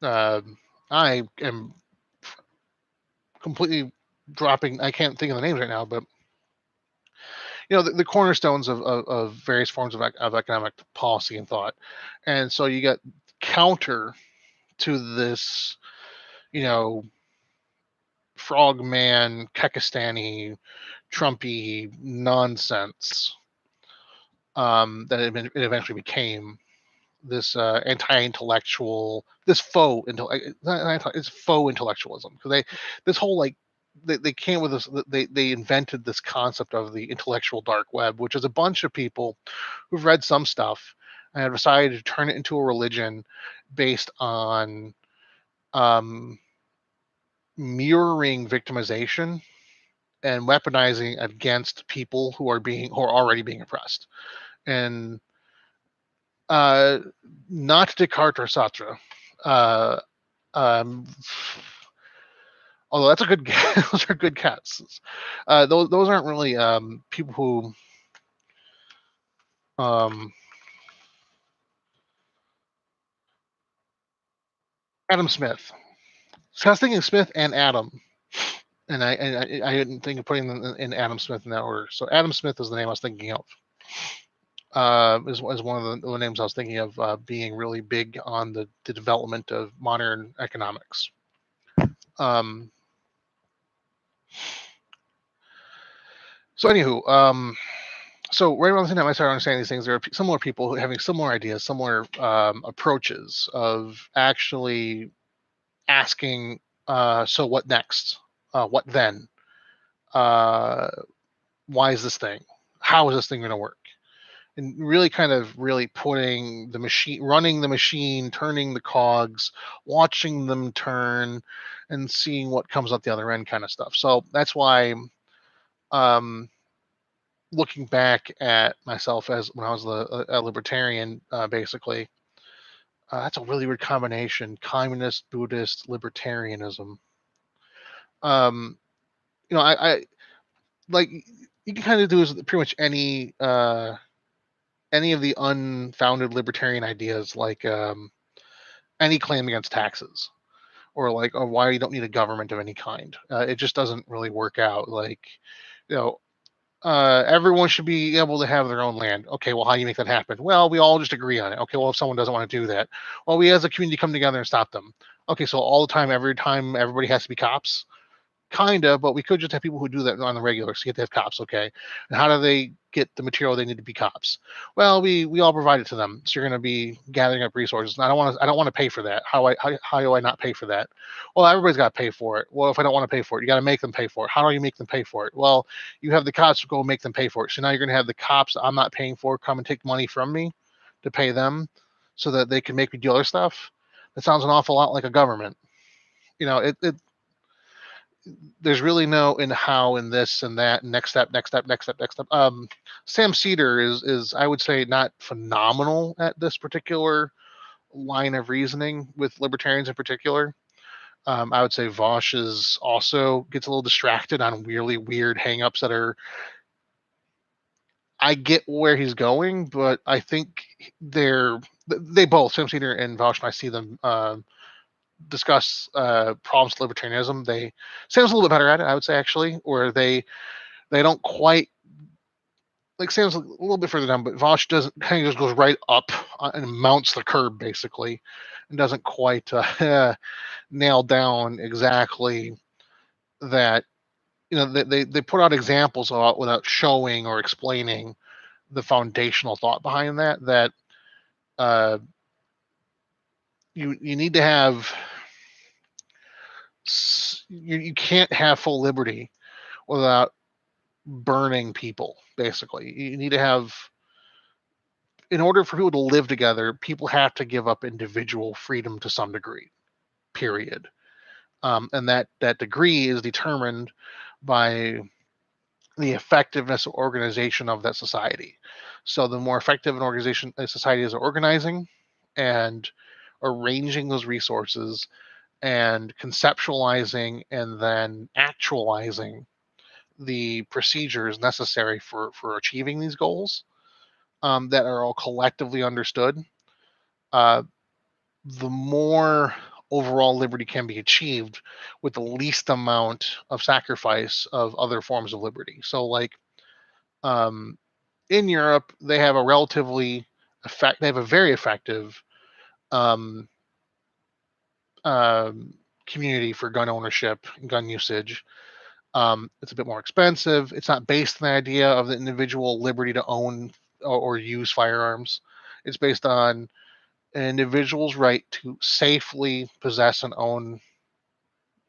uh, I am completely dropping. I can't think of the names right now, but the cornerstones of various forms of economic policy and thought. And so you get counter to this, you know, frogman, Kekistani, Trumpy nonsense that it eventually became this anti-intellectual, this it's faux intellectualism, because this whole, like, they came with this, they invented this concept of the intellectual dark web, which is a bunch of people who've read some stuff and have decided to turn it into a religion based on um, mirroring victimization and weaponizing against people who are already being oppressed. And uh, not Descartes or Sartre. Uh, um, Although that's a good those are good guesses. Those aren't really people who um, Adam Smith. So I was thinking Smith and Adam, and I didn't think of putting them in Adam Smith in that order. So Adam Smith is the name I was thinking of. Is one of the names I was thinking of being really big on the development of modern economics. Um, So anywho, so right around the time I started understanding these things, there are similar people having similar ideas, similar approaches of actually asking, so what next? What then? Uh, why is this thing? How is this thing going to work? And really kind of really putting the machine, running the machine, turning the cogs, watching them turn, and seeing what comes up the other end, kind of stuff. So that's why, um, looking back at myself as when I was a libertarian, basically, that's a really weird combination: communist, Buddhist, libertarianism. Um, I like, you can kind of do is pretty much any of the unfounded libertarian ideas, like, any claim against taxes, or like, or why you don't need a government of any kind. It just doesn't really work out. Like, you know, everyone should be able to have their own land. Okay, well, how do you make that happen? Well, we all just agree on it. Okay, well, if someone doesn't want to do that, well, we as a community come together and stop them. Okay, so all the time, every time, everybody has to be cops. Kinda, but we could just have people who do that on the regular. So you have to have cops, okay? And how do they get the material they need to be cops? Well, we all provide it to them. So you're going to be gathering up resources. And I don't want to pay for that. How do I not pay for that? Well, everybody's got to pay for it. Well, if I don't want to pay for it, you got to make them pay for it. How do you make them pay for it? Well, you have the cops go make them pay for it. So now you're going to have the cops I'm not paying for come and take money from me to pay them, so that they can make me do other stuff. That sounds an awful lot like a government. It there's really no in how and this and that and next step, next step, next step, next step. Sam Cedar is I would say not phenomenal at this particular line of reasoning with libertarians in particular. I would say Vosh is also gets a little distracted on really weird hangups that are. I get where he's going, but I think they both, Sam Cedar and Vosh, when I see them discuss problems with libertarianism, they Sam's a little bit better at it, I would say, actually, where they don't quite, like, Sam's a little bit further down, but Vosh doesn't, kind of just goes right up, and mounts the curb basically, and doesn't quite nail down exactly that. They put out examples of without showing or explaining the foundational thought behind that. That uh, you need to have. You can't have full liberty without burning people. Basically, you need to have, in order for people to live together, people have to give up individual freedom to some degree. Period. And that degree is determined by the effectiveness of organization of that society. So the more effective an organization, a society is at organizing and arranging those resources and conceptualizing and then actualizing the procedures necessary for achieving these goals, that are all collectively understood, uh, the more overall liberty can be achieved with the least amount of sacrifice of other forms of liberty. So, like, um, in Europe, they have they have a very effective, um, um, community for gun ownership and gun usage. It's a bit more expensive. It's not based on the idea of the individual liberty to own or use firearms. It's based on an individual's right to safely possess and own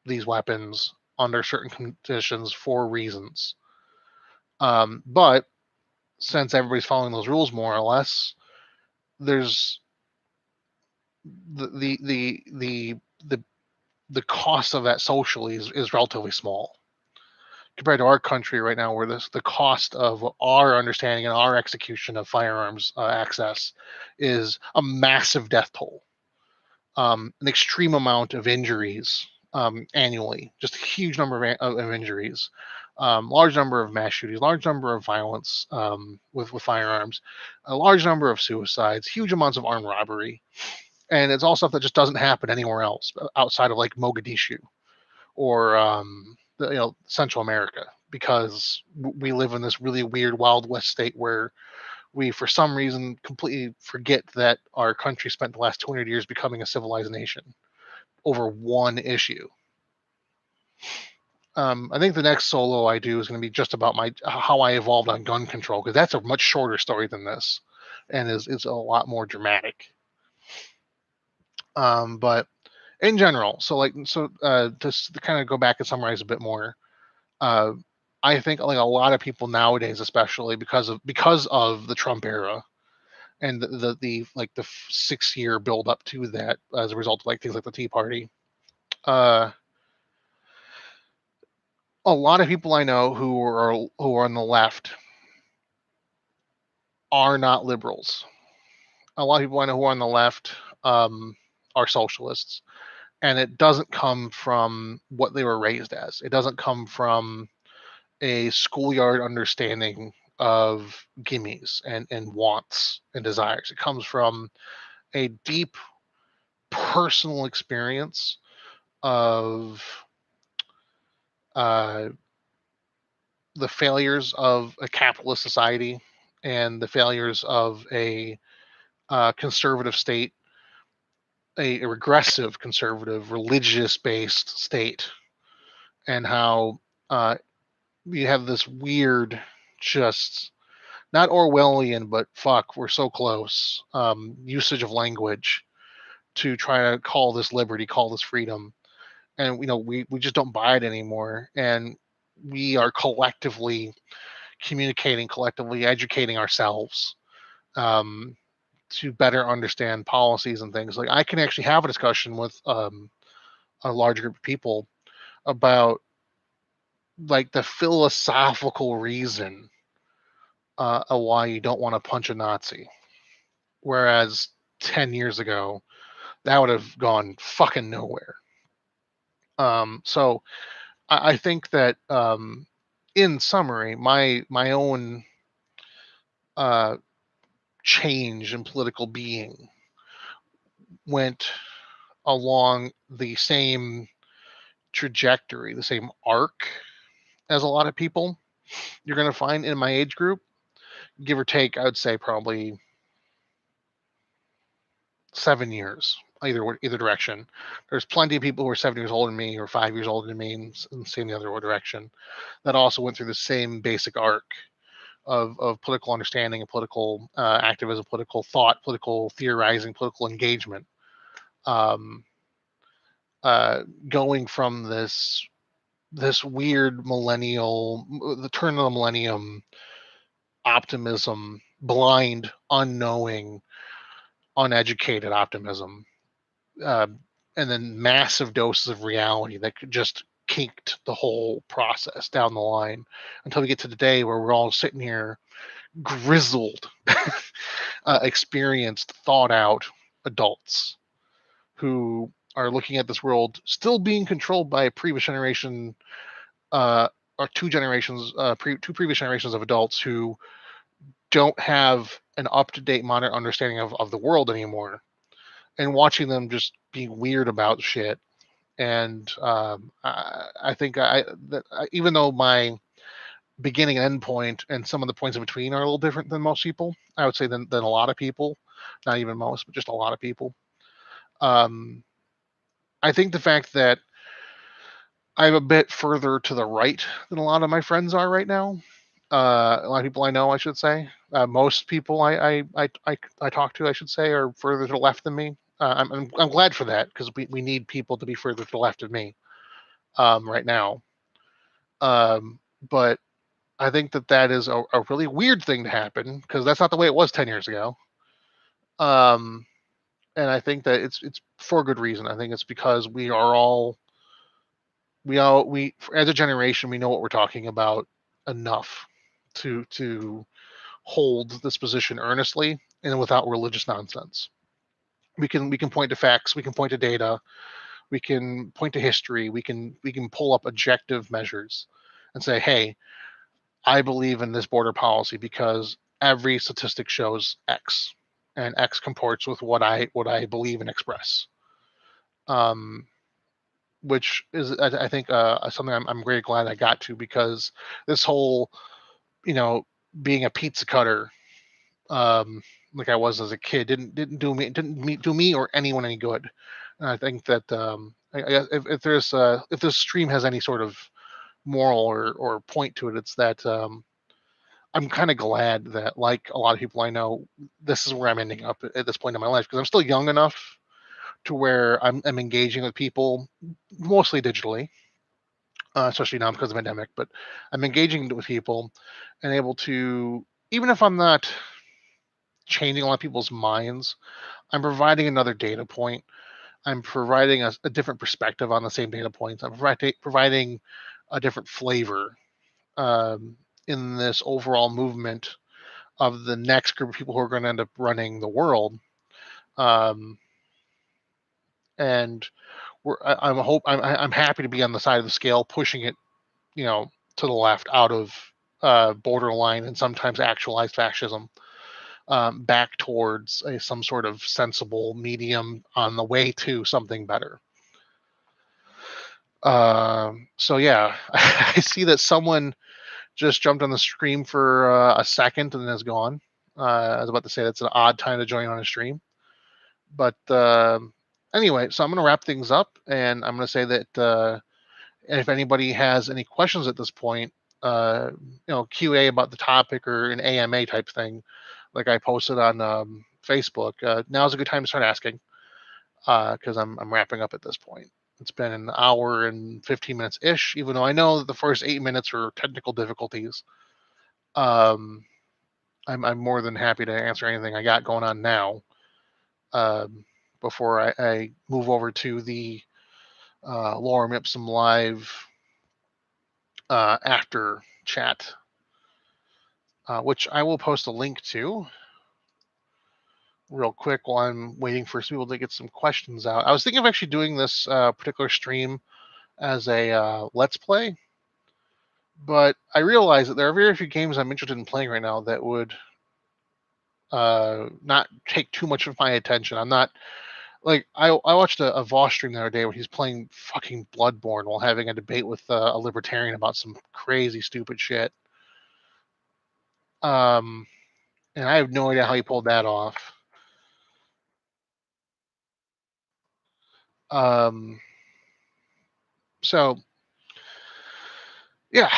these weapons under certain conditions for reasons. But since everybody's following those rules more or less, there's the the cost of that socially is relatively small compared to our country right now, where the cost of our understanding and our execution of firearms access is a massive death toll, an extreme amount of injuries, annually, just a huge number of injuries, large number of mass shootings, large number of violence, with firearms, a large number of suicides, huge amounts of armed robbery. And it's all stuff that just doesn't happen anywhere else outside of like Mogadishu or, Central America, because we live in this really weird Wild West state where we, for some reason, completely forget that our country spent the last 200 years becoming a civilized nation over one issue. I think the next solo I do is going to be just about how I evolved on gun control, because that's a much shorter story than this, and is a lot more dramatic. But in general, to kind of go back and summarize a bit more, uh, I think like a lot of people nowadays, especially because of the Trump era and the like the 6 year build up to that as a result of like things like the Tea Party. Uh, a lot of people I know who are on the left are not liberals. A lot of people I know who are on the left are socialists, and it doesn't come from what they were raised as. It doesn't come from a schoolyard understanding of gimmies and wants and desires. It comes from a deep personal experience of uh, the failures of a capitalist society and the failures of a conservative state, a regressive conservative religious based state, and how you have this weird, just not Orwellian, but fuck, we're so close, usage of language to try to call this liberty, call this freedom. And we just don't buy it anymore. And we are collectively communicating, collectively educating ourselves, um, to better understand policies and things. Like I can actually have a discussion with a large group of people about like the philosophical reason of why you don't want to punch a Nazi, whereas 10 years ago that would have gone fucking nowhere. So I think that, in summary, my own uh, change in political being went along the same trajectory, the same arc as a lot of people you're going to find in my age group, give or take. I would say probably 7 years, either direction. There's plenty of people who are 7 years older than me or 5 years older than me, and same the other direction, that also went through the same basic arc of political understanding and political activism, political thought, political theorizing, political engagement. Um, Going from this weird the turn of the millennium optimism, blind, unknowing, uneducated optimism, uh, and then massive doses of reality that could just kinked the whole process down the line until we get to the day where we're all sitting here grizzled, experienced, thought out adults who are looking at this world still being controlled by a previous generation, uh, or two previous generations of adults who don't have an up-to-date modern understanding of the world anymore, and watching them just be weird about shit. And I think even though my beginning and end point and some of the points in between are a little different than most people, I would say than a lot of people, not even most, but just a lot of people. Um, I think the fact that I'm a bit further to the right than a lot of my friends are right now. A lot of people I know, I should say. Most people I talk to, I should say, are further to the left than me. I'm glad for that, because we need people to be further to the left of me, right now. But I think that is a really weird thing to happen, because that's not the way it was 10 years ago. Um, and I think that it's for a good reason. I think it's because we as a generation, we know what we're talking about enough to hold this position earnestly and without religious nonsense. We can point to facts, we can point to data, we can point to history, we can pull up objective measures and say, hey, I believe in this border policy because every statistic shows X, and X comports with what I believe and express. Um, which is, I think, something I'm very glad I got to, because this whole, you know, being a pizza cutter, like I was as a kid, didn't do me or anyone any good. And I think that, if this stream has any sort of moral or point to it. It's that I'm kind of glad that, like a lot of people I know, this is where I'm ending up at this point in my life, because I'm still young enough to where I'm engaging with people mostly digitally, especially now because of the pandemic. But I'm engaging with people and able to, even if I'm not changing a lot of people's minds, I'm providing another data point. I'm providing a different perspective on the same data points. I'm providing a different flavor um, in this overall movement of the next group of people who are going to end up running the world. Um, and I'm happy to be on the side of the scale, pushing it, to the left, out of borderline and sometimes actualized fascism, back towards some sort of sensible medium on the way to something better. So yeah, I see that someone just jumped on the stream for a second and is gone. I was about to say that's an odd time to join on a stream, but anyway, so I'm going to wrap things up, and I'm going to say that if anybody has any questions at this point, QA about the topic or an AMA type thing, like I posted on Facebook, now's a good time to start asking, because I'm wrapping up at this point. It's been an hour and 15 minutes ish, even though I know that the first 8 minutes were technical difficulties. Um, I'm more than happy to answer anything I got going on now, um, before I move over to the Lorem Ipsum Live after chat, which I will post a link to real quick while I'm waiting for some people to get some questions out. I was thinking of actually doing this particular stream as a Let's Play, but I realize that there are very few games I'm interested in playing right now that would not take too much of my attention. I'm not like I watched a Voss stream the other day where he's playing fucking Bloodborne while having a debate with a libertarian about some crazy stupid shit. Um, and I have no idea how he pulled that off. Um, so yeah,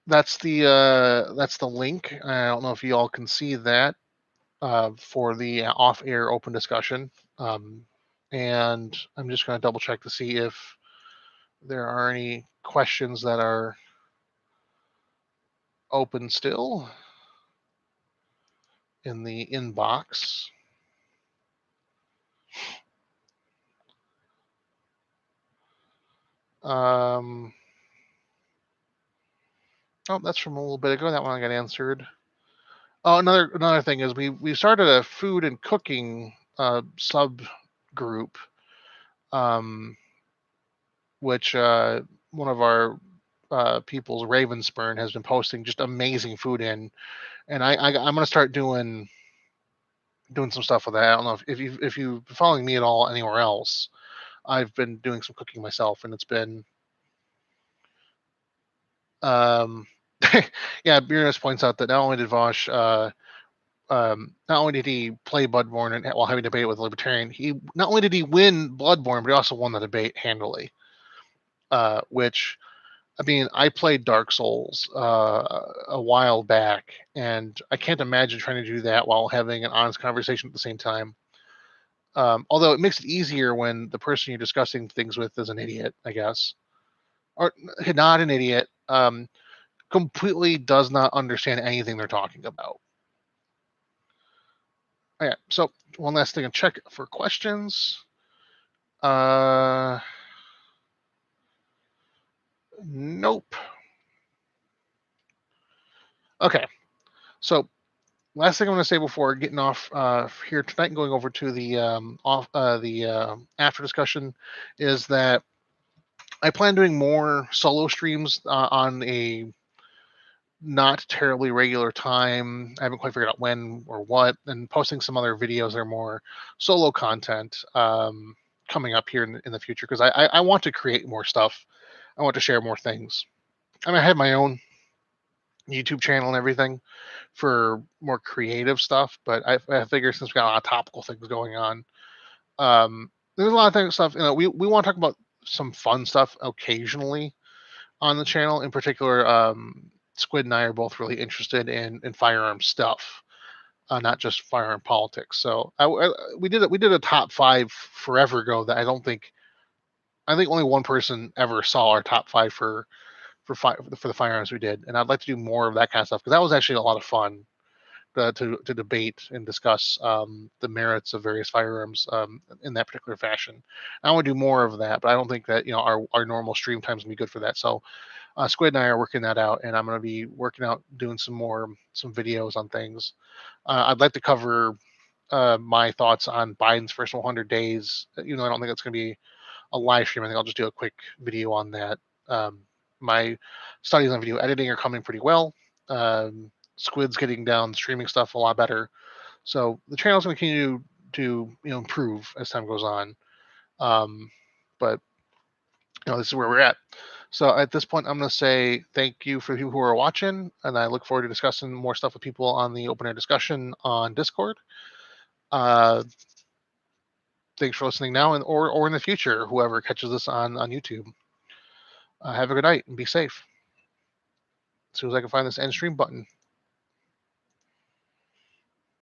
that's the link. I don't know if you all can see that for the off-air open discussion. And I'm just going to double check to see if there are any questions that are open still in the inbox. Oh, that's from a little bit ago. That one got answered. Oh, another thing is we started a food and cooking subgroup, um, which one of our people's Ravensburn has been posting just amazing food in, and I'm gonna start doing some stuff with that. I don't know if you've been following me at all anywhere else. I've been doing some cooking myself, and it's been um, yeah. Burinus points out that not only did Vosh not only did he play Bloodborne and while having a debate with a libertarian, he not only did he win Bloodborne, but he also won the debate handily. Which, I mean, I played Dark Souls a while back, and I can't imagine trying to do that while having an honest conversation at the same time. Although it makes it easier when the person you're discussing things with is an idiot, I guess, or not an idiot, completely does not understand anything they're talking about. Okay, so one last thing, and check for questions. Nope. Okay, so last thing I'm going to say before getting off here tonight and going over to the after discussion is that I plan doing more solo streams on a not terribly regular time. I haven't quite figured out when or what, and posting some other videos that are more solo content coming up here in the future, because I want to create more stuff. I want to share more things. I mean, I have my own YouTube channel and everything for more creative stuff, but I figure since we got a lot of topical things going on, there's a lot of things stuff. We want to talk about some fun stuff occasionally, on the channel. In particular, Squid and I are both really interested in firearm stuff, not just firearm politics. So we did a top 5 forever ago that I think only one person ever saw our top 5 for the firearms we did, and I'd like to do more of that kind of stuff because that was actually a lot of fun to debate and discuss the merits of various firearms in that particular fashion. I want to do more of that, but I don't think that our normal stream times gonna be good for that. So Squid and I are working that out, and I'm going to be working out doing some videos on things. I'd like to cover my thoughts on Biden's first 100 days. I don't think it's going to be a live stream. I think I'll just do a quick video on that. My studies on video editing are coming pretty well. Squid's getting down streaming stuff a lot better. So the channel's going to continue to improve as time goes on. But this is where we're at. So at this point, I'm going to say thank you for people who are watching, and I look forward to discussing more stuff with people on the open air discussion on Discord. Thanks for listening now, or in the future, whoever catches this on YouTube. Have a good night and be safe. As soon as I can find this end stream button.